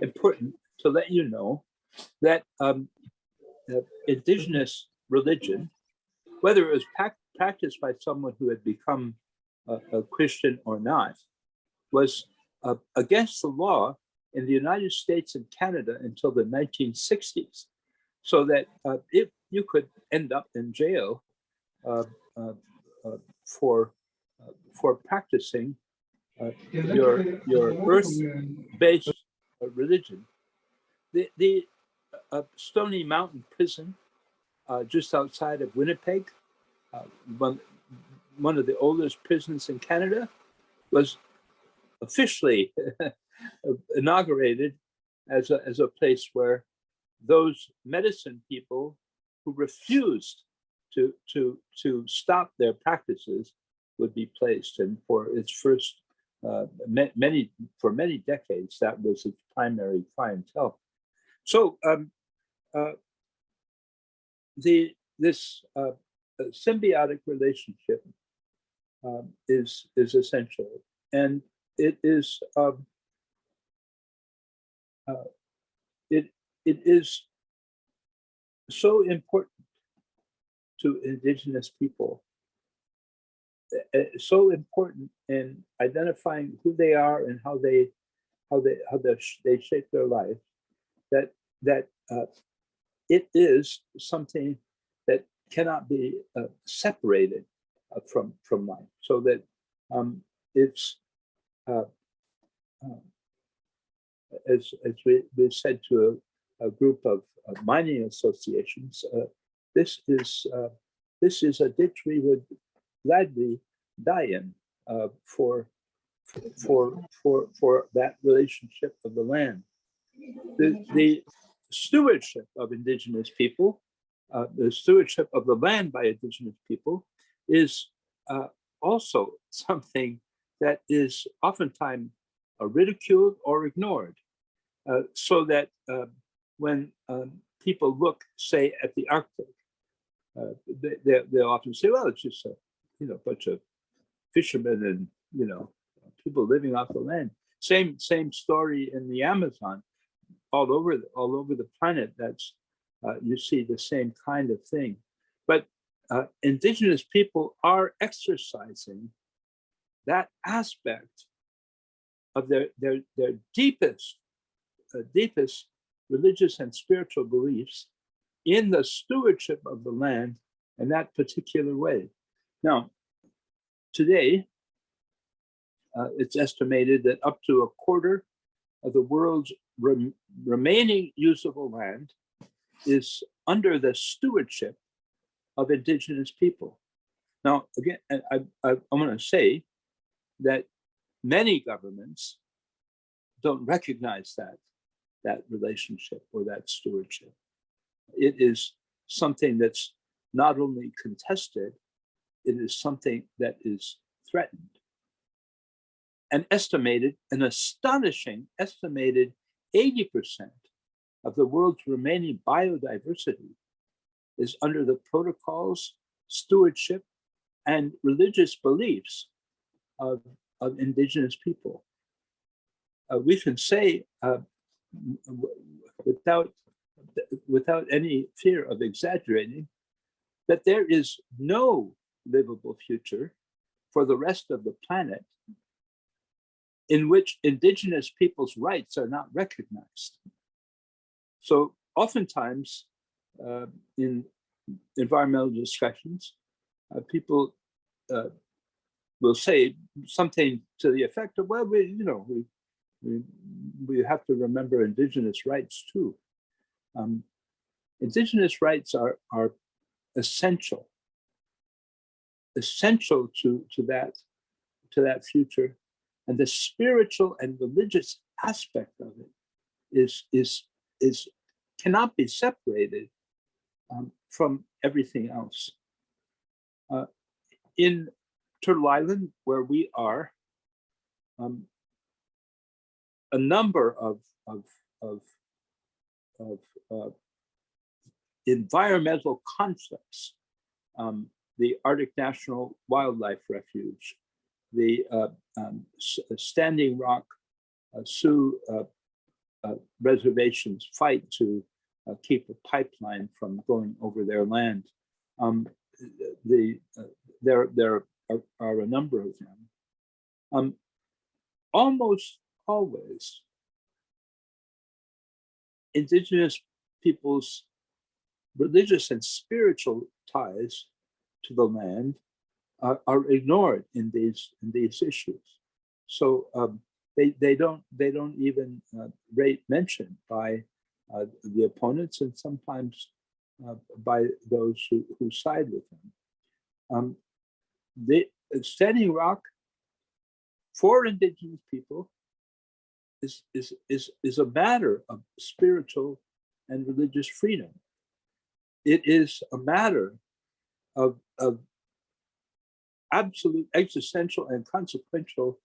important to let you know that Indigenous religion, whether it was practiced by someone who had become a Christian or not, was against the law in the United States and Canada until the 1960s, so that if you could end up in jail for practicing your earth-based religion. The Stony Mountain Prison, just outside of Winnipeg, one of the oldest prisons in Canada, was officially inaugurated as a place where those medicine people who refused to stop their practices would be placed. And for its first for many decades, that was its primary clientele. So this symbiotic relationship is essential, and it is it is so important to Indigenous people so important in identifying who they are and how they shape their life, that it is something that cannot be separated from life. So that it's as we've said to a group of mining associations, this is a ditch we would gladly die in for that relationship of the land. The stewardship of Indigenous people, the stewardship of the land by Indigenous people, is also something that is oftentimes ridiculed or ignored. So that when people look, say, at the Arctic, they often say, well, it's just a bunch of fishermen and people living off the land. Same story in the Amazon. All over the planet, that's you see the same kind of thing. But Indigenous people are exercising that aspect of their deepest religious and spiritual beliefs in the stewardship of the land in that particular way. Now, today, it's estimated that up to a quarter of the world's remaining usable land is under the stewardship of Indigenous people. Now, again, I'm going to say that many governments don't recognize that relationship or that stewardship. It is something that's not only contested, it is something that is threatened. An astonishing estimated 80% of the world's remaining biodiversity is under the protocols, stewardship, and religious beliefs of Indigenous people. We can say without any fear of exaggerating that there is no livable future for the rest of the planet in which Indigenous people's rights are not recognized. So oftentimes in environmental discussions, people will say something to the effect of, well, we have to remember Indigenous rights too. Indigenous rights are essential to that future, and the spiritual and religious aspect of it is cannot be separated from everything else. In Turtle Island, where we are, a number of environmental concepts, the Arctic National Wildlife Refuge, the Standing Rock Sioux reservations fight to keep a pipeline from going over their land. There are a number of them. Almost always, Indigenous people's religious and spiritual ties to the land are ignored in these issues. So they don't even rate mention by the opponents, and sometimes by those who side with them. The Standing Rock for Indigenous people is a matter of spiritual and religious freedom. It is a matter of absolute existential and consequential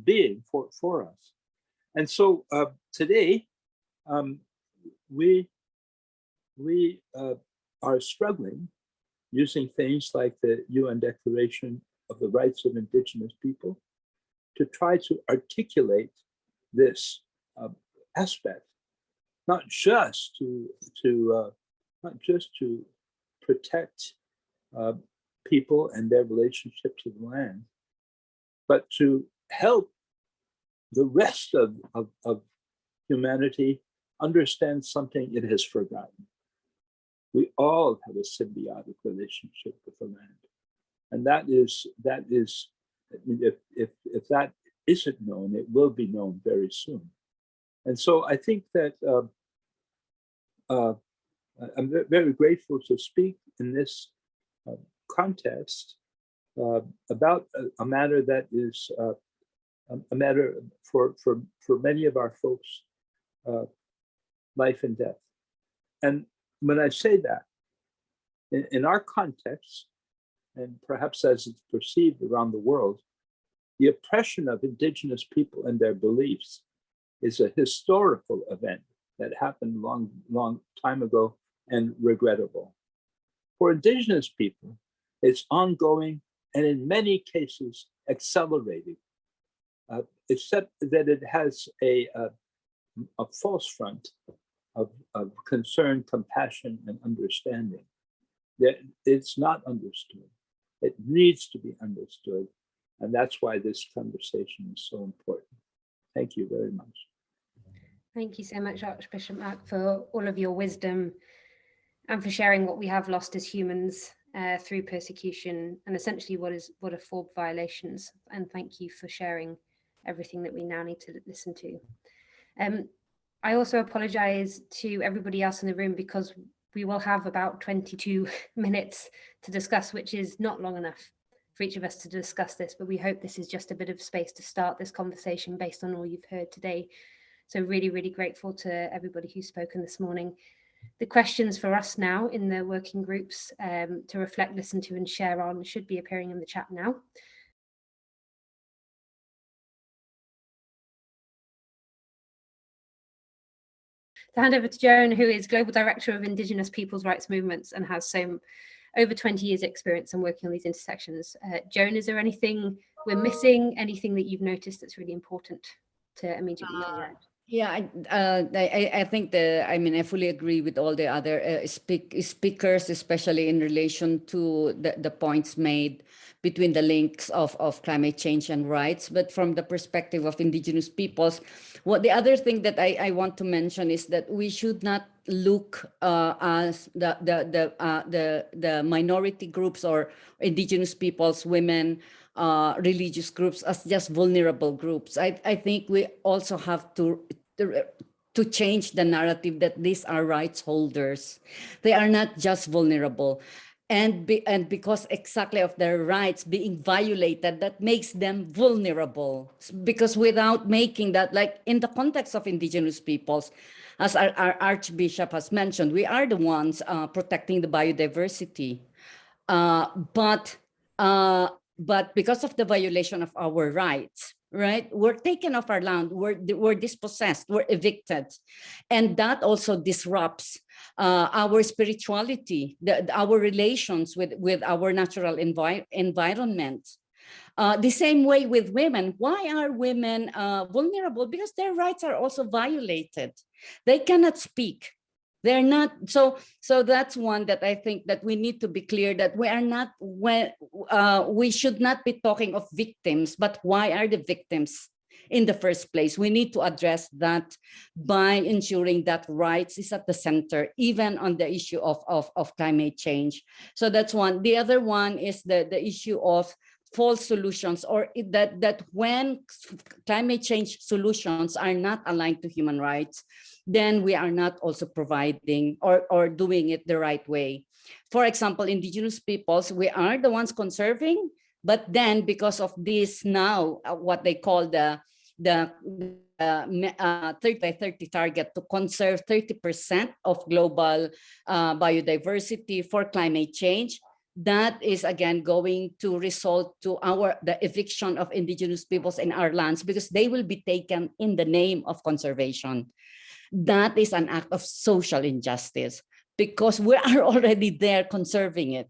being for us. And so today we are struggling using things like the UN Declaration of the Rights of Indigenous People to try to articulate this aspect, not just to protect people and their relationship to the land, but to help the rest of humanity understand something it has forgotten. We all have a symbiotic relationship with the land. And that is, I mean, if that isn't known, it will be known very soon. And so I think that I'm very grateful to speak in this context about a matter that is a matter for many of our folks, life and death. And when I say that, in our context, and perhaps as it's perceived around the world, the oppression of Indigenous people and their beliefs is a historical event that happened long time ago and regrettable. For Indigenous people, it's ongoing and in many cases accelerating, except that it has a false front of concern, compassion, and understanding. That it's not understood. It needs to be understood. And that's why this conversation is so important. Thank you very much. Thank you so much, Archbishop Mark, for all of your wisdom and for sharing what we have lost as humans through persecution and essentially what are FORB violations. And thank you for sharing everything that we now need to listen to. I also apologize to everybody else in the room because we will have about 22 minutes to discuss, which is not long enough for each of us to discuss this, but we hope this is just a bit of space to start this conversation based on all you've heard today. So really, really grateful to everybody who's spoken this morning. The questions for us now in the working groups to reflect, listen to and share on should be appearing in the chat now. To hand over to Joan, who is Global Director of Indigenous Peoples' Rights Movements and has over 20 years experience in working on these intersections. Joan, is there anything we're missing, anything that you've noticed that's really important to immediately point out? Yeah, I think I fully agree with all the other speakers, especially in relation to the points made between the links of climate change and rights. But from the perspective of Indigenous peoples, the other thing that I want to mention is that we should not look as the minority groups or Indigenous peoples, women, religious groups as just vulnerable groups. I think we also have to change the narrative that these are rights holders. They are not just vulnerable. And because exactly of their rights being violated, that makes them vulnerable. Because without making that, like in the context of Indigenous peoples, as our Archbishop has mentioned, we are the ones protecting the biodiversity. But because of the violation of our rights, right, we're taken off our land, we're dispossessed, we're evicted, and that also disrupts our spirituality, our relations with our natural environment. The same way with women. Why are women vulnerable? Because their rights are also violated. They cannot speak. They're not, so that's one that I think that we need to be clear that we are not, we should not be talking of victims, but why are the victims in the first place? We need to address that by ensuring that rights is at the center, even on the issue of climate change. So that's one. The other one is the issue of false solutions, or that when climate change solutions are not aligned to human rights, then we are not also providing or doing it the right way. For example, Indigenous peoples, we are the ones conserving, but then because of this now, what they call the 30 by 30 target to conserve 30% of global biodiversity for climate change, that is again going to result to the eviction of Indigenous peoples in our lands because they will be taken in the name of conservation. That is an act of social injustice because we are already there conserving it.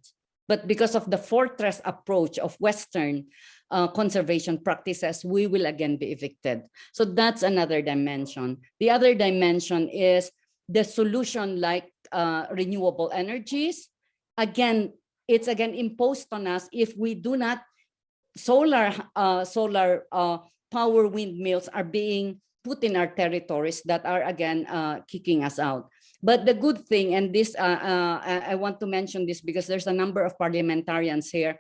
But because of the fortress approach of Western conservation practices, we will again be evicted. So that's another dimension. The other dimension is the solution like renewable energies. Again, it's again imposed on us if we do not. Solar power windmills are being put in our territories that are again kicking us out. But the good thing, and this I want to mention this because there's a number of parliamentarians here,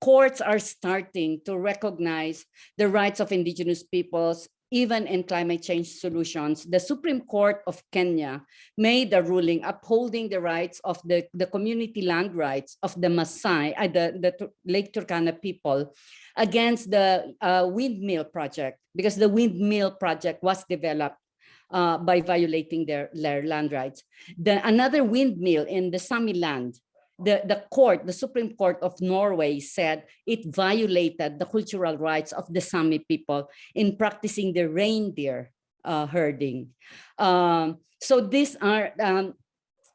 courts are starting to recognize the rights of Indigenous peoples, even in climate change solutions. The Supreme Court of Kenya made a ruling upholding the rights of the community land rights of the Maasai, the Lake Turkana people, against the windmill project, because the windmill project was developed by violating their land rights. Another windmill in the Sami land, the Supreme Court of Norway said it violated the cultural rights of the Sami people in practicing the reindeer herding. So these are,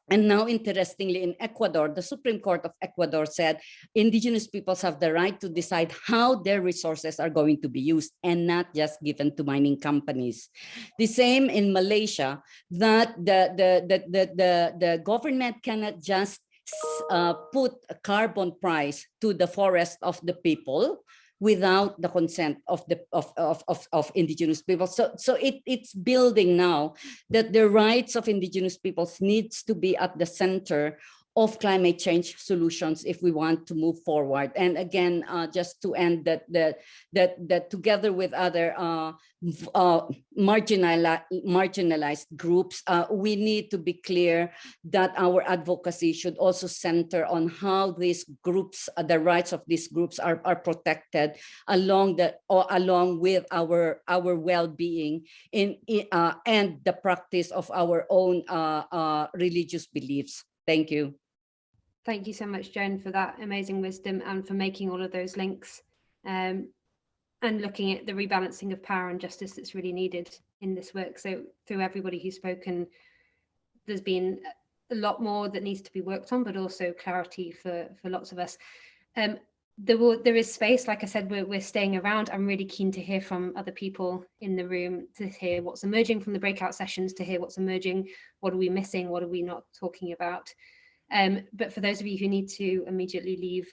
and now interestingly in Ecuador, the Supreme Court of Ecuador said Indigenous peoples have the right to decide how their resources are going to be used and not just given to mining companies. The same in Malaysia, that the government cannot just put a carbon price to the forest of the people without the consent of Indigenous people. So it's building now that the rights of Indigenous peoples needs to be at the center of climate change solutions if we want to move forward. And again, just to end that together with other marginalized groups, we need to be clear that our advocacy should also center on how these groups, the rights of these groups are protected along with our well-being and the practice of our own religious beliefs. Thank you. Thank you so much, Joan, for that amazing wisdom and for making all of those links and looking at the rebalancing of power and justice that's really needed in this work. So through everybody who's spoken, there's been a lot more that needs to be worked on, but also clarity for lots of us. There is space, like I said, we're staying around. I'm really keen to hear from other people in the room, to hear what's emerging from the breakout sessions, to hear what's emerging, what are we missing, what are we not talking about. But for those of you who need to immediately leave,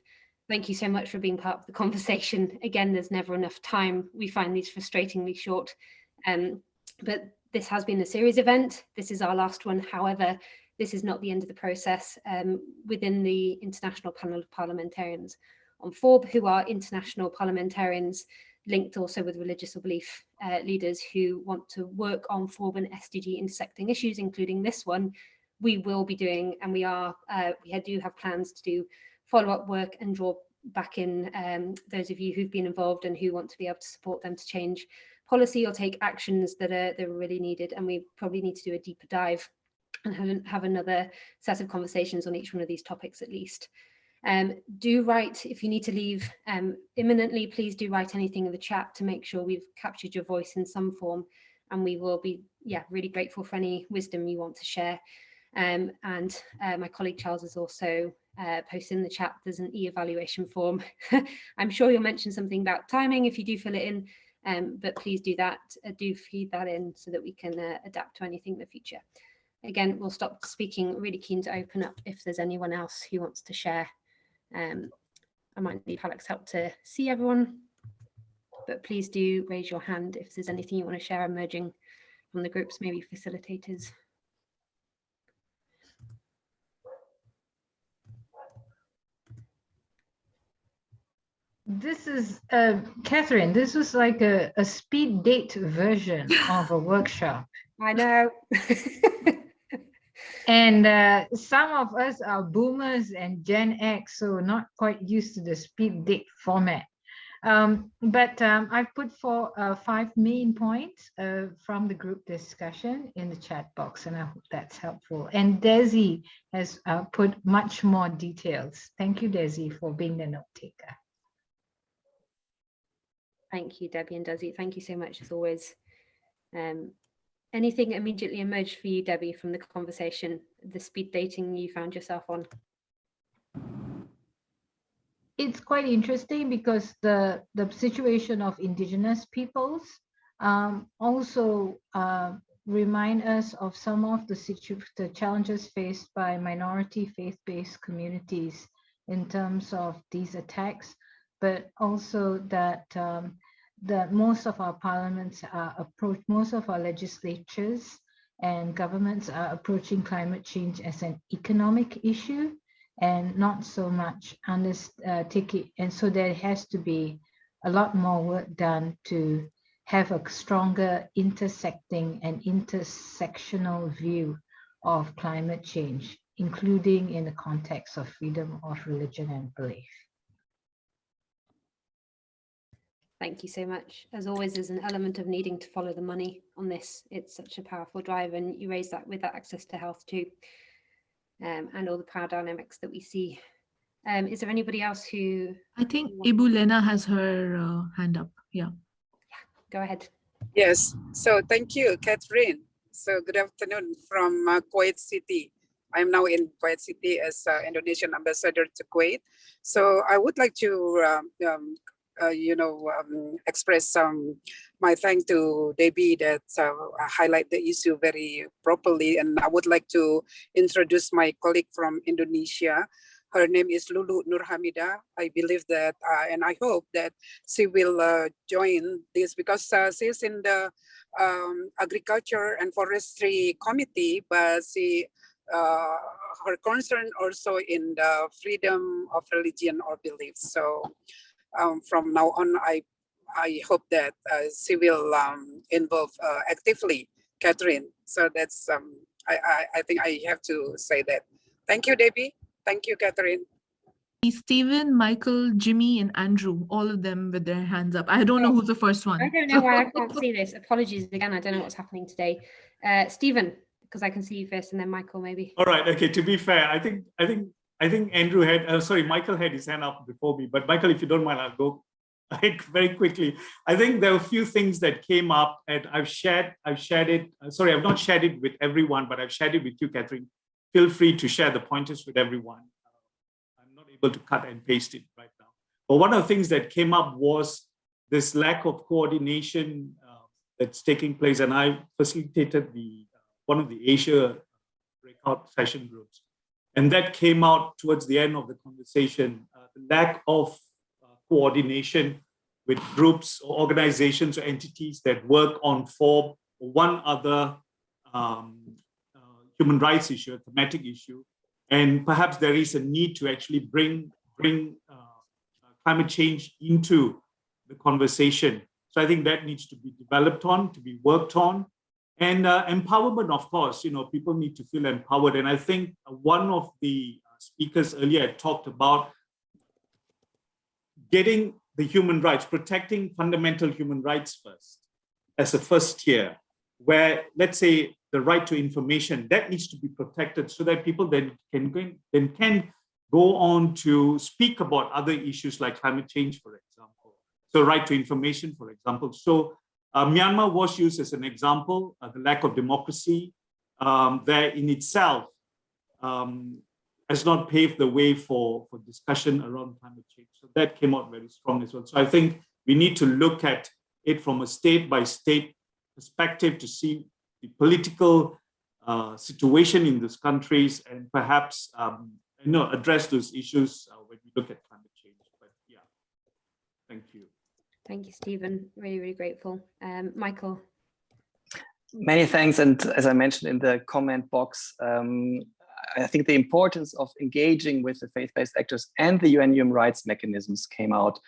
thank you so much for being part of the conversation. Again, there's never enough time. We find these frustratingly short, but this has been a series event. This is our last one. However, this is not the end of the process. Within the International Panel of Parliamentarians on FORB, who are international parliamentarians linked also with religious or belief leaders who want to work on FORB and SDG intersecting issues, including this one, we will be doing, and we do have plans to do follow-up work and draw back in those of you who've been involved and who want to be able to support them to change policy or take actions that are really needed. And we probably need to do a deeper dive and have another set of conversations on each one of these topics at least. Do write, if you need to leave imminently, please do write anything in the chat to make sure we've captured your voice in some form, and we will be really grateful for any wisdom you want to share. And my colleague Charles has also posted in the chat, there's an e-evaluation form. I'm sure you'll mention something about timing if you do fill it in, but please do that, do feed that in so that we can adapt to anything in the future. Again, we'll stop speaking, really keen to open up if there's anyone else who wants to share. I might need Alex help to see everyone, but please do raise your hand if there's anything you want to share emerging from the groups, maybe facilitators. This is Catherine. This was like a speed date version of a workshop. I know. And some of us are boomers and Gen X, so not quite used to the speed date format. But I've put 5 main points from the group discussion in the chat box, and I hope that's helpful. And Desi has put much more details. Thank you, Desi, for being the note taker. Thank you, Debbie and Desi. Thank you so much, as always. Anything immediately emerged for you, Debbie, from the conversation, the speed dating you found yourself on? It's quite interesting because the situation of Indigenous peoples also remind us of some of the challenges faced by minority faith-based communities in terms of these attacks, but also that that most of our parliaments are most of our legislatures and governments are approaching climate change as an economic issue and not so much take it. And so there has to be a lot more work done to have a stronger intersecting and intersectional view of climate change, including in the context of freedom of religion and belief. Thank you so much. As always, there's an element of needing to follow the money on this. It's such a powerful drive, and you raise that with that access to health too, and all the power dynamics that we see. Is there anybody else who? I think Ibu Lena has her hand up. Yeah. Go ahead. Yes. So thank you, Catherine. So good afternoon from Kuwait City. I'm now in Kuwait City as Indonesian ambassador to Kuwait. So I would like to express my thanks to Debbie that highlight the issue very properly. And I would like to introduce my colleague from Indonesia. Her name is Lulu Nurhamida. I believe that, and I hope that she will join this because she's in the Agriculture and Forestry Committee, but she, her concern also in the freedom of religion or belief. So from now on, I hope that she will involve actively, Catherine. So that's, I think I have to say that. Thank you, Debbie. Thank you, Catherine. Stephen, Michael, Jimmy, and Andrew, all of them with their hands up. I don't know who's the first one. I don't know why I can't see this. Apologies again. I don't know what's happening today. Stephen, because I can see you first, and then Michael, maybe. All right. Okay. To be fair, I think Andrew had. Sorry, Michael had his hand up before me. But Michael, if you don't mind, I'll go ahead very quickly. I think there are a few things that came up, and I've shared it. Sorry, I've not shared it with everyone, but I've shared it with you, Catherine. Feel free to share the pointers with everyone. I'm not able to cut and paste it right now. But one of the things that came up was this lack of coordination that's taking place. And I facilitated one of the Asia breakout session groups. And that came out towards the end of the conversation, the lack of coordination with groups or organizations or entities that work on for one other human rights issue, a thematic issue, and perhaps there is a need to actually bring climate change into the conversation. So I think that needs to be developed on, to be worked on, and empowerment. Of course, people need to feel empowered. And I think one of the speakers earlier talked about getting the human rights, protecting fundamental human rights first, as a first tier, where let's say the right to information, that needs to be protected so that people then can go on to speak about other issues like climate change, for example. So right to information, for example. So Myanmar was used as an example, the lack of democracy there in itself has not paved the way for discussion around climate change. So that came out very strong as well. So I think we need to look at it from a state-by-state perspective to see the political situation in those countries and perhaps address those issues when we look at climate change. But yeah, thank you. Thank you, Stephen. Really, really grateful. Michael. Many thanks. And as I mentioned in the comment box, I think the importance of engaging with the faith-based actors and the UN human rights mechanisms came out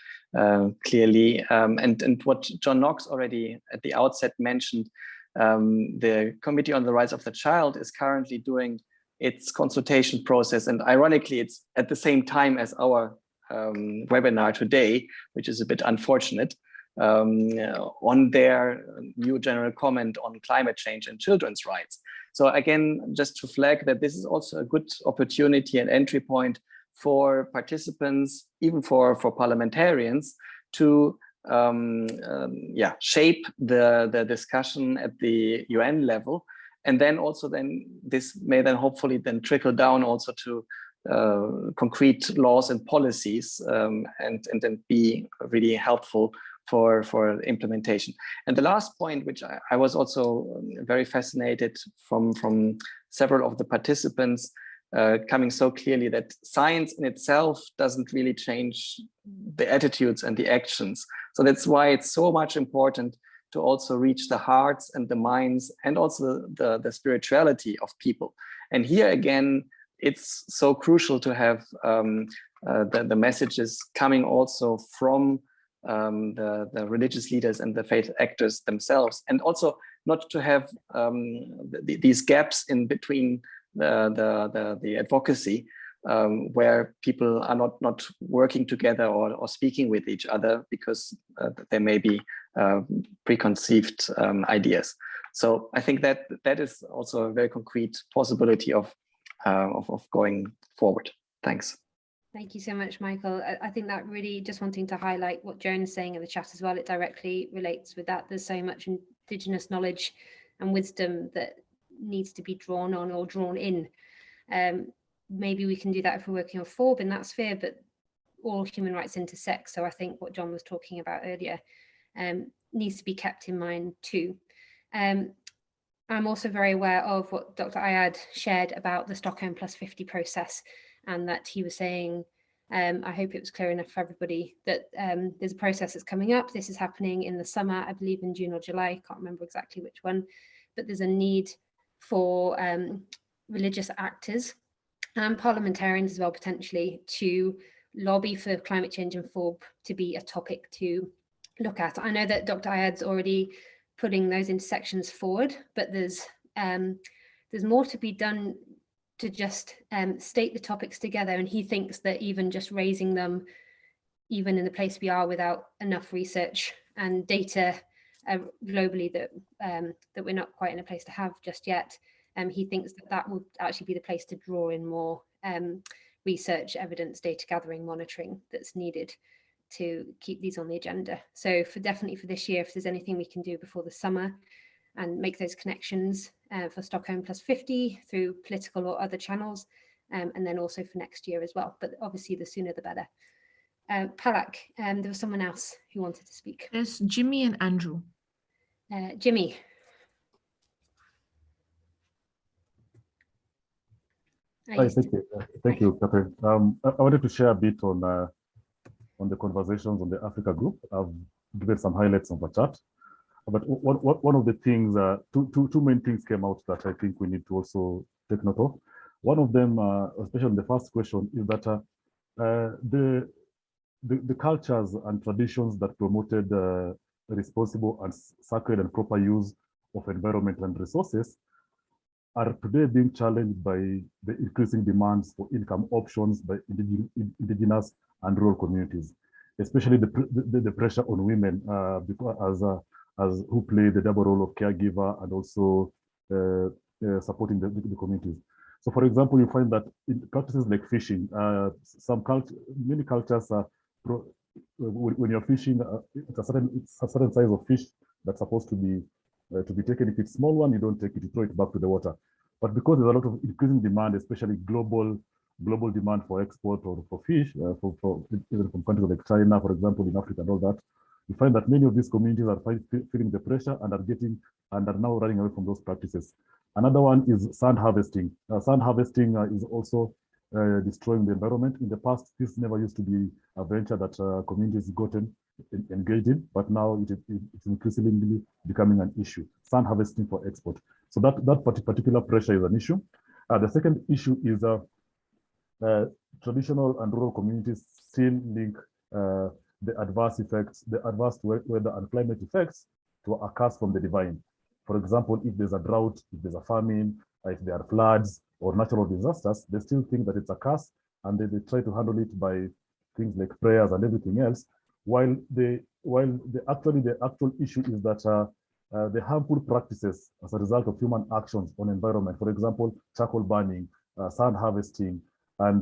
clearly. And what John Knox already at the outset mentioned, the Committee on the Rights of the Child is currently doing its consultation process. And ironically, it's at the same time as our webinar today, which is a bit unfortunate, on their new general comment on climate change and children's rights. So again, just to flag that this is also a good opportunity and entry point for participants, even for parliamentarians, to shape the discussion at the UN level. And then also this may then hopefully then trickle down also to concrete laws and policies and then be really helpful for implementation. And the last point, which I was also very fascinated from several of the participants, coming so clearly that science in itself doesn't really change the attitudes and the actions. So that's why it's so much important to also reach the hearts and the minds and also the spirituality of people. And here again, it's so crucial to have the messages coming also from the religious leaders and the faith actors themselves, and also not to have these gaps in between the advocacy, where people are not working together or speaking with each other because there may be preconceived ideas. So I think that is also a very concrete possibility of going forward. Thanks. Thank you so much, Michael. I think that really, just wanting to highlight what Joan is saying in the chat as well, it directly relates with that. There's so much Indigenous knowledge and wisdom that needs to be drawn on or drawn in. Maybe we can do that if we're working on FORB in that sphere, but all human rights intersect. So I think what John was talking about earlier needs to be kept in mind too. I'm also very aware of what Dr. Ayad shared about the Stockholm plus 50 process, and that he was saying, I hope it was clear enough for everybody, that there's a process that's coming up. This is happening in the summer, I believe in June or July, can't remember exactly which one, but there's a need for religious actors and parliamentarians as well, potentially, to lobby for climate change and FORB to be a topic to look at. I know that Dr. Ayad's already putting those intersections forward, but there's more to be done to just state the topics together. And he thinks that even just raising them, even in the place we are without enough research and data globally that we're not quite in a place to have just yet, he thinks that will actually be the place to draw in more research, evidence, data gathering, monitoring that's needed to keep these on the agenda. So definitely for this year, if there's anything we can do before the summer and make those connections for Stockholm plus 50 through political or other channels, and then also for next year as well. But obviously the sooner the better. Palak, there was someone else who wanted to speak. There's Jimmy and Andrew. Jimmy. Hi, thank you, Catherine. I wanted to share a bit on the conversations on the Africa group. I've given some highlights on the chat. But one of the things, two main things came out that I think we need to also take note of. One of them, especially in the first question, is that the cultures and traditions that promoted responsible and sacred and proper use of environment and resources are today being challenged by the increasing demands for income options by indigenous and rural communities, especially the pressure on women as who play the double role of caregiver and also supporting the communities. So, for example, you find that in practices like fishing, many cultures are when you're fishing, it's a certain size of fish that's supposed to be taken. If it's small one, you don't take it; you throw it back to the water. But because there's a lot of increasing demand, especially global demand for export or for fish, even from countries like China, for example, in Africa and all that, you find that many of these communities are feeling the pressure and are now running away from those practices. Another one is sand harvesting. Sand harvesting is also destroying the environment. In the past, this never used to be a venture that communities gotten engaged in, but now it's increasingly becoming an issue. Sand harvesting for export. So that particular pressure is an issue. The second issue is traditional and rural communities still link the adverse weather and climate effects to a curse from the divine. For example, if there's a drought, if there's a famine, if there are floods or natural disasters, they still think that it's a curse, and they try to handle it by things like prayers and everything else. While the actual issue is that the harmful practices as a result of human actions on environment, for example, charcoal burning, sand harvesting, and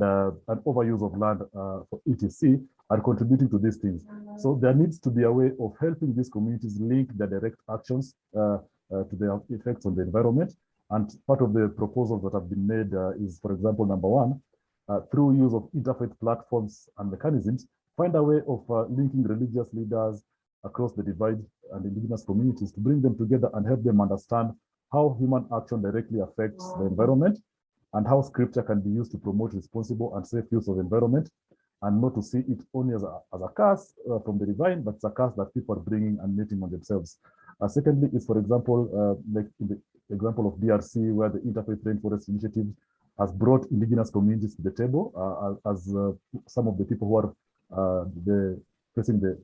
overuse of land for etc., are contributing to these things. So there needs to be a way of helping these communities link their direct actions to their effects on the environment. And part of the proposals that have been made is, for example, number one, through use of interfaith platforms and mechanisms, find a way of linking religious leaders across the divide and indigenous communities to bring them together and help them understand how human action directly affects the environment, and how scripture can be used to promote responsible and safe use of environment, and not to see it only as a curse from the divine, but it's a curse that people are bringing and making on themselves. Secondly, is, for example, like in the example of DRC, where the Interfaith Rainforest Initiative has brought indigenous communities to the table as some of the people who are facing the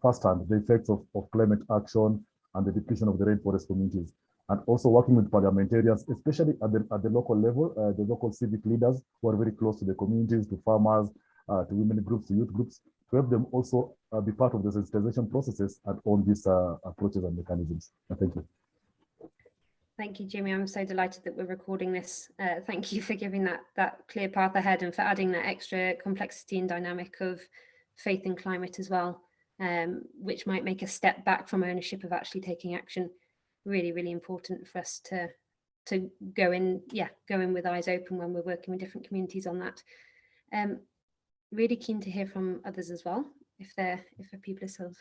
firsthand the effects of climate action and the depletion of the rainforest communities. And also working with parliamentarians, especially at the local level, the local civic leaders who are very close to the communities, to farmers, to women groups, to youth groups, to help them also be part of the sensitization processes and own these approaches and mechanisms. Thank you. Thank you, Jimmy. I'm so delighted that we're recording this. Thank you for giving that clear path ahead and for adding that extra complexity and dynamic of faith and climate as well, which might make a step back from ownership of actually taking action. Really, really important for us to go in with eyes open when we're working with different communities on that. Really keen to hear from others as well, if people are still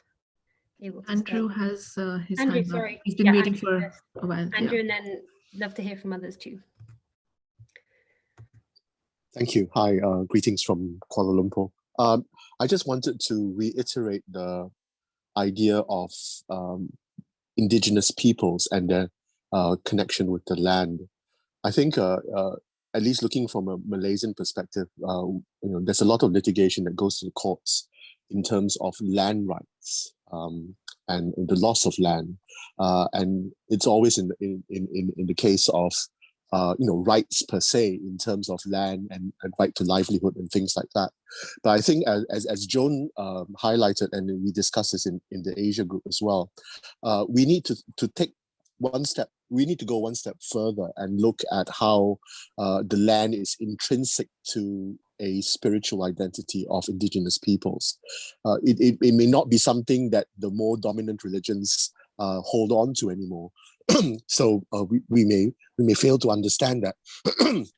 able to Andrew stay. has his Andrew, hand up. sorry. He's been waiting for a while. Andrew, and then love to hear from others too. Thank you. Hi, greetings from Kuala Lumpur. I just wanted to reiterate the idea of indigenous peoples and their connection with the land. I think, at least looking from a Malaysian perspective, there's a lot of litigation that goes to the courts in terms of land rights and the loss of land, and it's always in the case of rights per se in terms of land and right to livelihood and things like that. But I think as Joan highlighted, and we discussed this in the Asia group as well, we need to take one step. We need to go one step further and look at how the land is intrinsic to a spiritual identity of indigenous peoples. It may not be something that the more dominant religions hold on to anymore. So we may fail to understand that.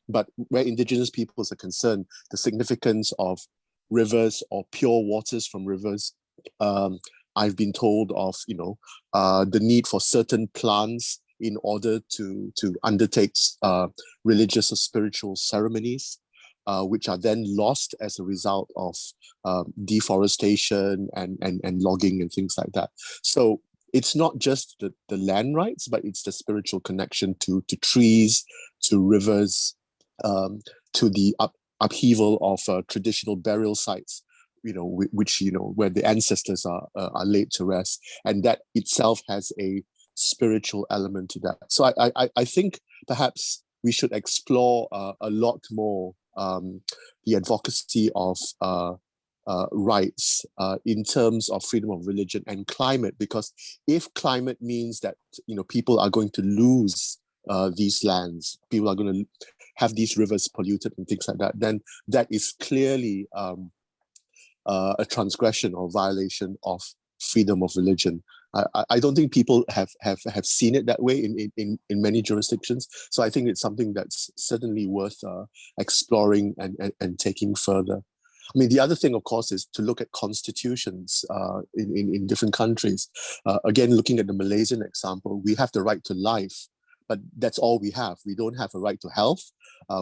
But where indigenous peoples are concerned, the significance of rivers or pure waters from rivers, I've been told of the need for certain plants in order to undertake religious or spiritual ceremonies, which are then lost as a result of deforestation and logging and things like that. So it's not just the land rights, but it's the spiritual connection to trees, to rivers, to the upheaval of traditional burial sites, which where the ancestors are laid to rest, and that itself has a spiritual element to that. So I think perhaps we should explore a lot more the advocacy of rights in terms of freedom of religion and climate, because if climate means that people are going to lose these lands, people are going to have these rivers polluted and things like that, then that is clearly a transgression or violation of freedom of religion. I don't think people have seen it that way in many jurisdictions. So I think it's something that's certainly worth exploring and taking further. I mean, the other thing, of course, is to look at constitutions in different countries. Again, looking at the Malaysian example, we have the right to life, but that's all we have. We don't have a right to health.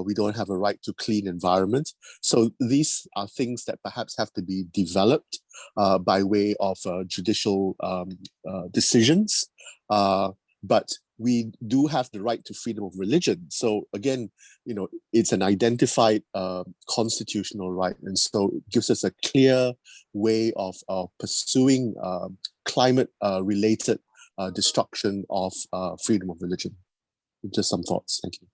We don't have a right to clean environment. So these are things that perhaps have to be developed by way of judicial decisions. But we do have the right to freedom of religion. So again, it's an identified constitutional right. And so it gives us a clear way of pursuing climate-related destruction of freedom of religion. Just some thoughts. Thank you.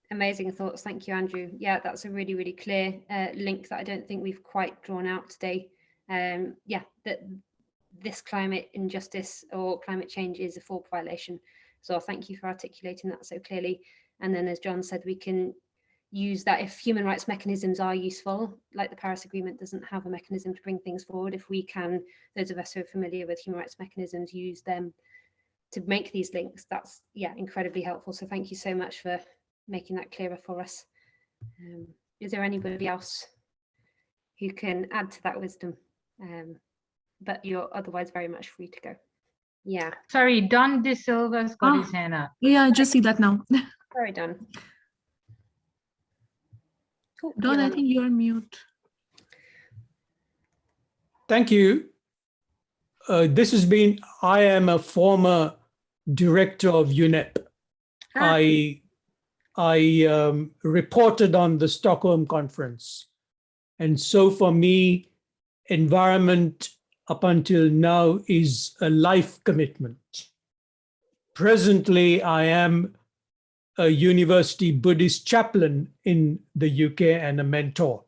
Amazing thoughts. Thank you, Andrew. Yeah, that's a really, really clear link that I don't think we've quite drawn out today. That this climate injustice or climate change is a full violation. So thank you for articulating that so clearly. And then, as John said, we can use that if human rights mechanisms are useful, like the Paris Agreement doesn't have a mechanism to bring things forward. If we can, those of us who are familiar with human rights mechanisms, use them to make these links, that's incredibly helpful. So thank you so much for making that clearer for us. Is there anybody else who can add to that wisdom? But you're otherwise very much free to go. Yeah. Sorry, Don De Silva's got his hand up. Yeah, I just see that now. Sorry, Don. Cool. Don, I think you're mute. Thank you. I am a former director of UNEP. I reported on the Stockholm conference. And so for me, environment up until now is a life commitment. Presently, I am a university Buddhist chaplain in the UK and a mentor.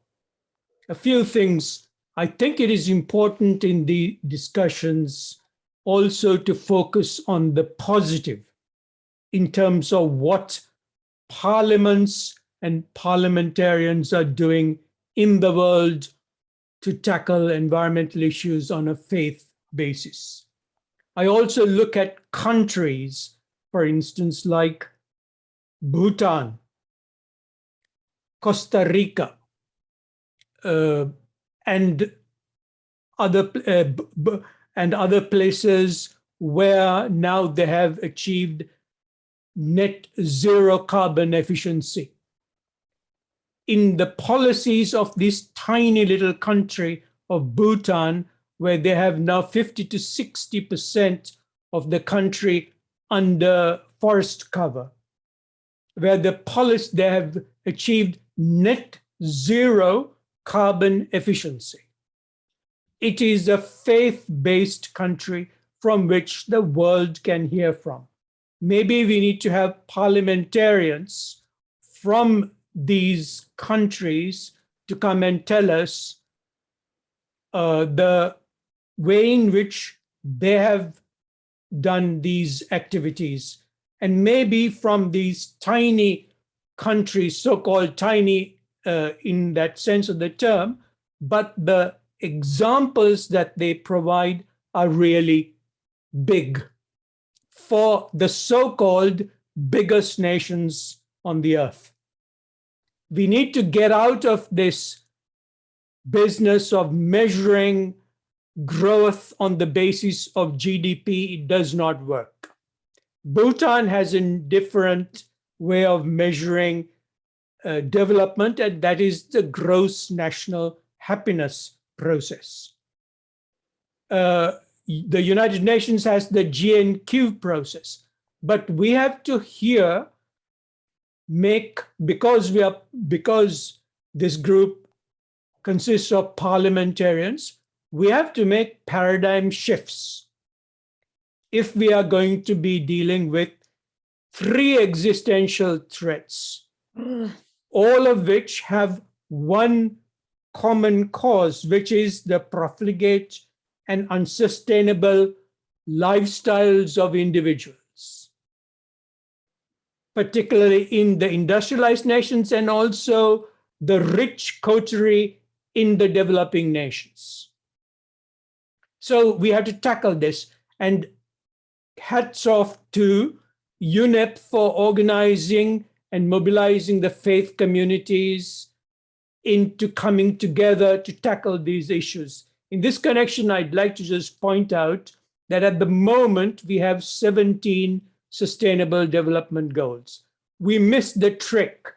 A few things. I think it is important in the discussions also to focus on the positive in terms of what parliaments and parliamentarians are doing in the world to tackle environmental issues on a faith basis. I also look at countries, for instance, like Bhutan, Costa Rica, and other places where now they have achieved net zero carbon efficiency. In the policies of this tiny little country of Bhutan, where they have now 50 to 60% of the country under forest cover, where they have achieved net zero carbon efficiency. It is a faith-based country from which the world can hear from. Maybe we need to have parliamentarians from these countries to come and tell us the way in which they have done these activities. And maybe from these tiny countries, so-called tiny in that sense of the term, but the examples that they provide are really big for the so-called biggest nations on the earth. We need to get out of this business of measuring growth on the basis of GDP. It does not work. Bhutan has a different way of measuring development, and that is the gross national happiness process. The United Nations has the GNQ process, but we have to here because this group consists of parliamentarians, we have to make paradigm shifts if we are going to be dealing with 3 existential threats, all of which have one common cause, which is the profligate and unsustainable lifestyles of individuals, particularly in the industrialized nations and also the rich coterie in the developing nations. So we have to tackle this, and hats off to UNEP for organizing and mobilizing the faith communities into coming together to tackle these issues. In this connection, I'd like to just point out that at the moment, we have 17 Sustainable Development Goals. We missed the trick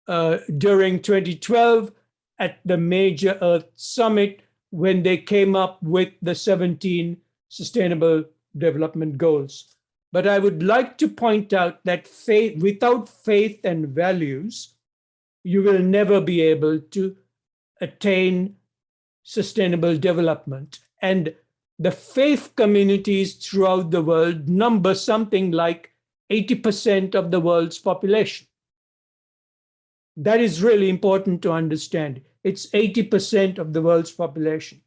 during 2012 at the Major Earth Summit when they came up with the 17 Sustainable Development Goals. But I would like to point out that without faith and values, you will never be able to attain sustainable development. And the faith communities throughout the world number something like 80% of the world's population. That is really important to understand. It's 80% of the world's population.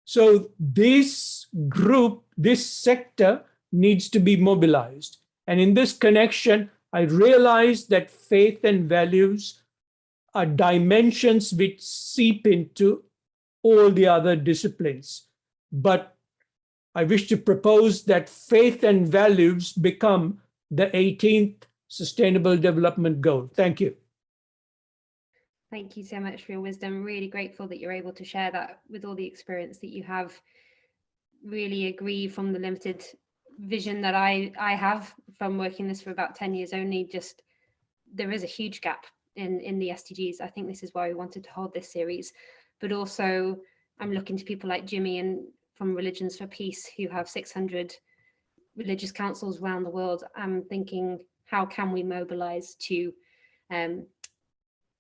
So this group, this sector needs to be mobilized. And in this connection, I realized that faith and values are dimensions which seep into all the other disciplines. But I wish to propose that faith and values become the 18th Sustainable Development Goal. Thank you. Thank you so much for your wisdom. Really grateful that you're able to share that with all the experience that you have. Really agree from the limited vision that I have from working this for about 10 years only, just there is a huge gap in the SDGs. I think this is why we wanted to hold this series, but also I'm looking to people like Jimmy and from Religions for Peace, who have 600 religious councils around the world. I'm thinking, how can we mobilize to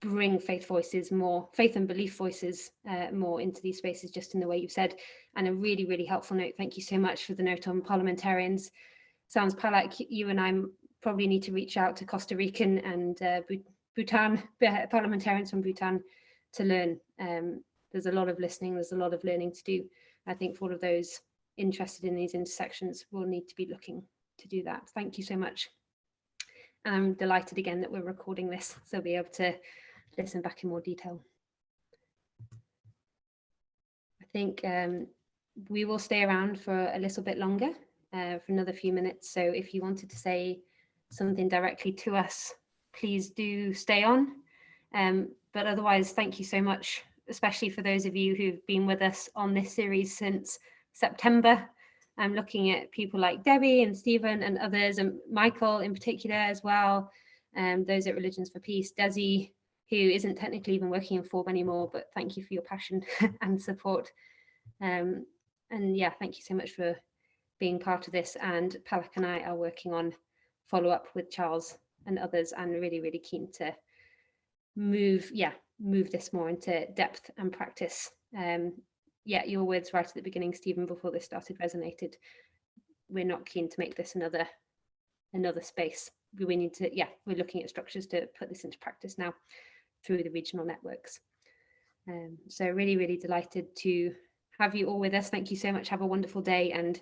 bring faith and belief voices more into these spaces, just in the way you've said. And a really, really helpful note. Thank you so much for the note on parliamentarians. Sounds like you and I probably need to reach out to Costa Rican and Bhutan, parliamentarians from Bhutan, to learn. There's a lot of listening, there's a lot of learning to do. I think for all of those interested in these intersections will need to be looking to do that. Thank you so much. And I'm delighted again that we're recording this, so we'll be able to listen back in more detail. I think we will stay around for a little bit longer, for another few minutes. So if you wanted to say something directly to us, please do stay on. But otherwise, thank you so much, especially for those of you who've been with us on this series since September. I'm looking at people like Debbie and Stephen and others, and Michael in particular as well, those at Religions for Peace, Desi, who isn't technically even working in FORB anymore, but thank you for your passion and support. And yeah, thank you so much for being part of this. And Palak and I are working on follow-up with Charles and others, and really, really keen to move this more into depth and practice. Yeah, your words right at the beginning, Stephen, before this started resonated. We're not keen to make this another space. We need to, we're looking at structures to put this into practice now through the regional networks. So really, really delighted to have you all with us. Thank you so much. Have a wonderful day, and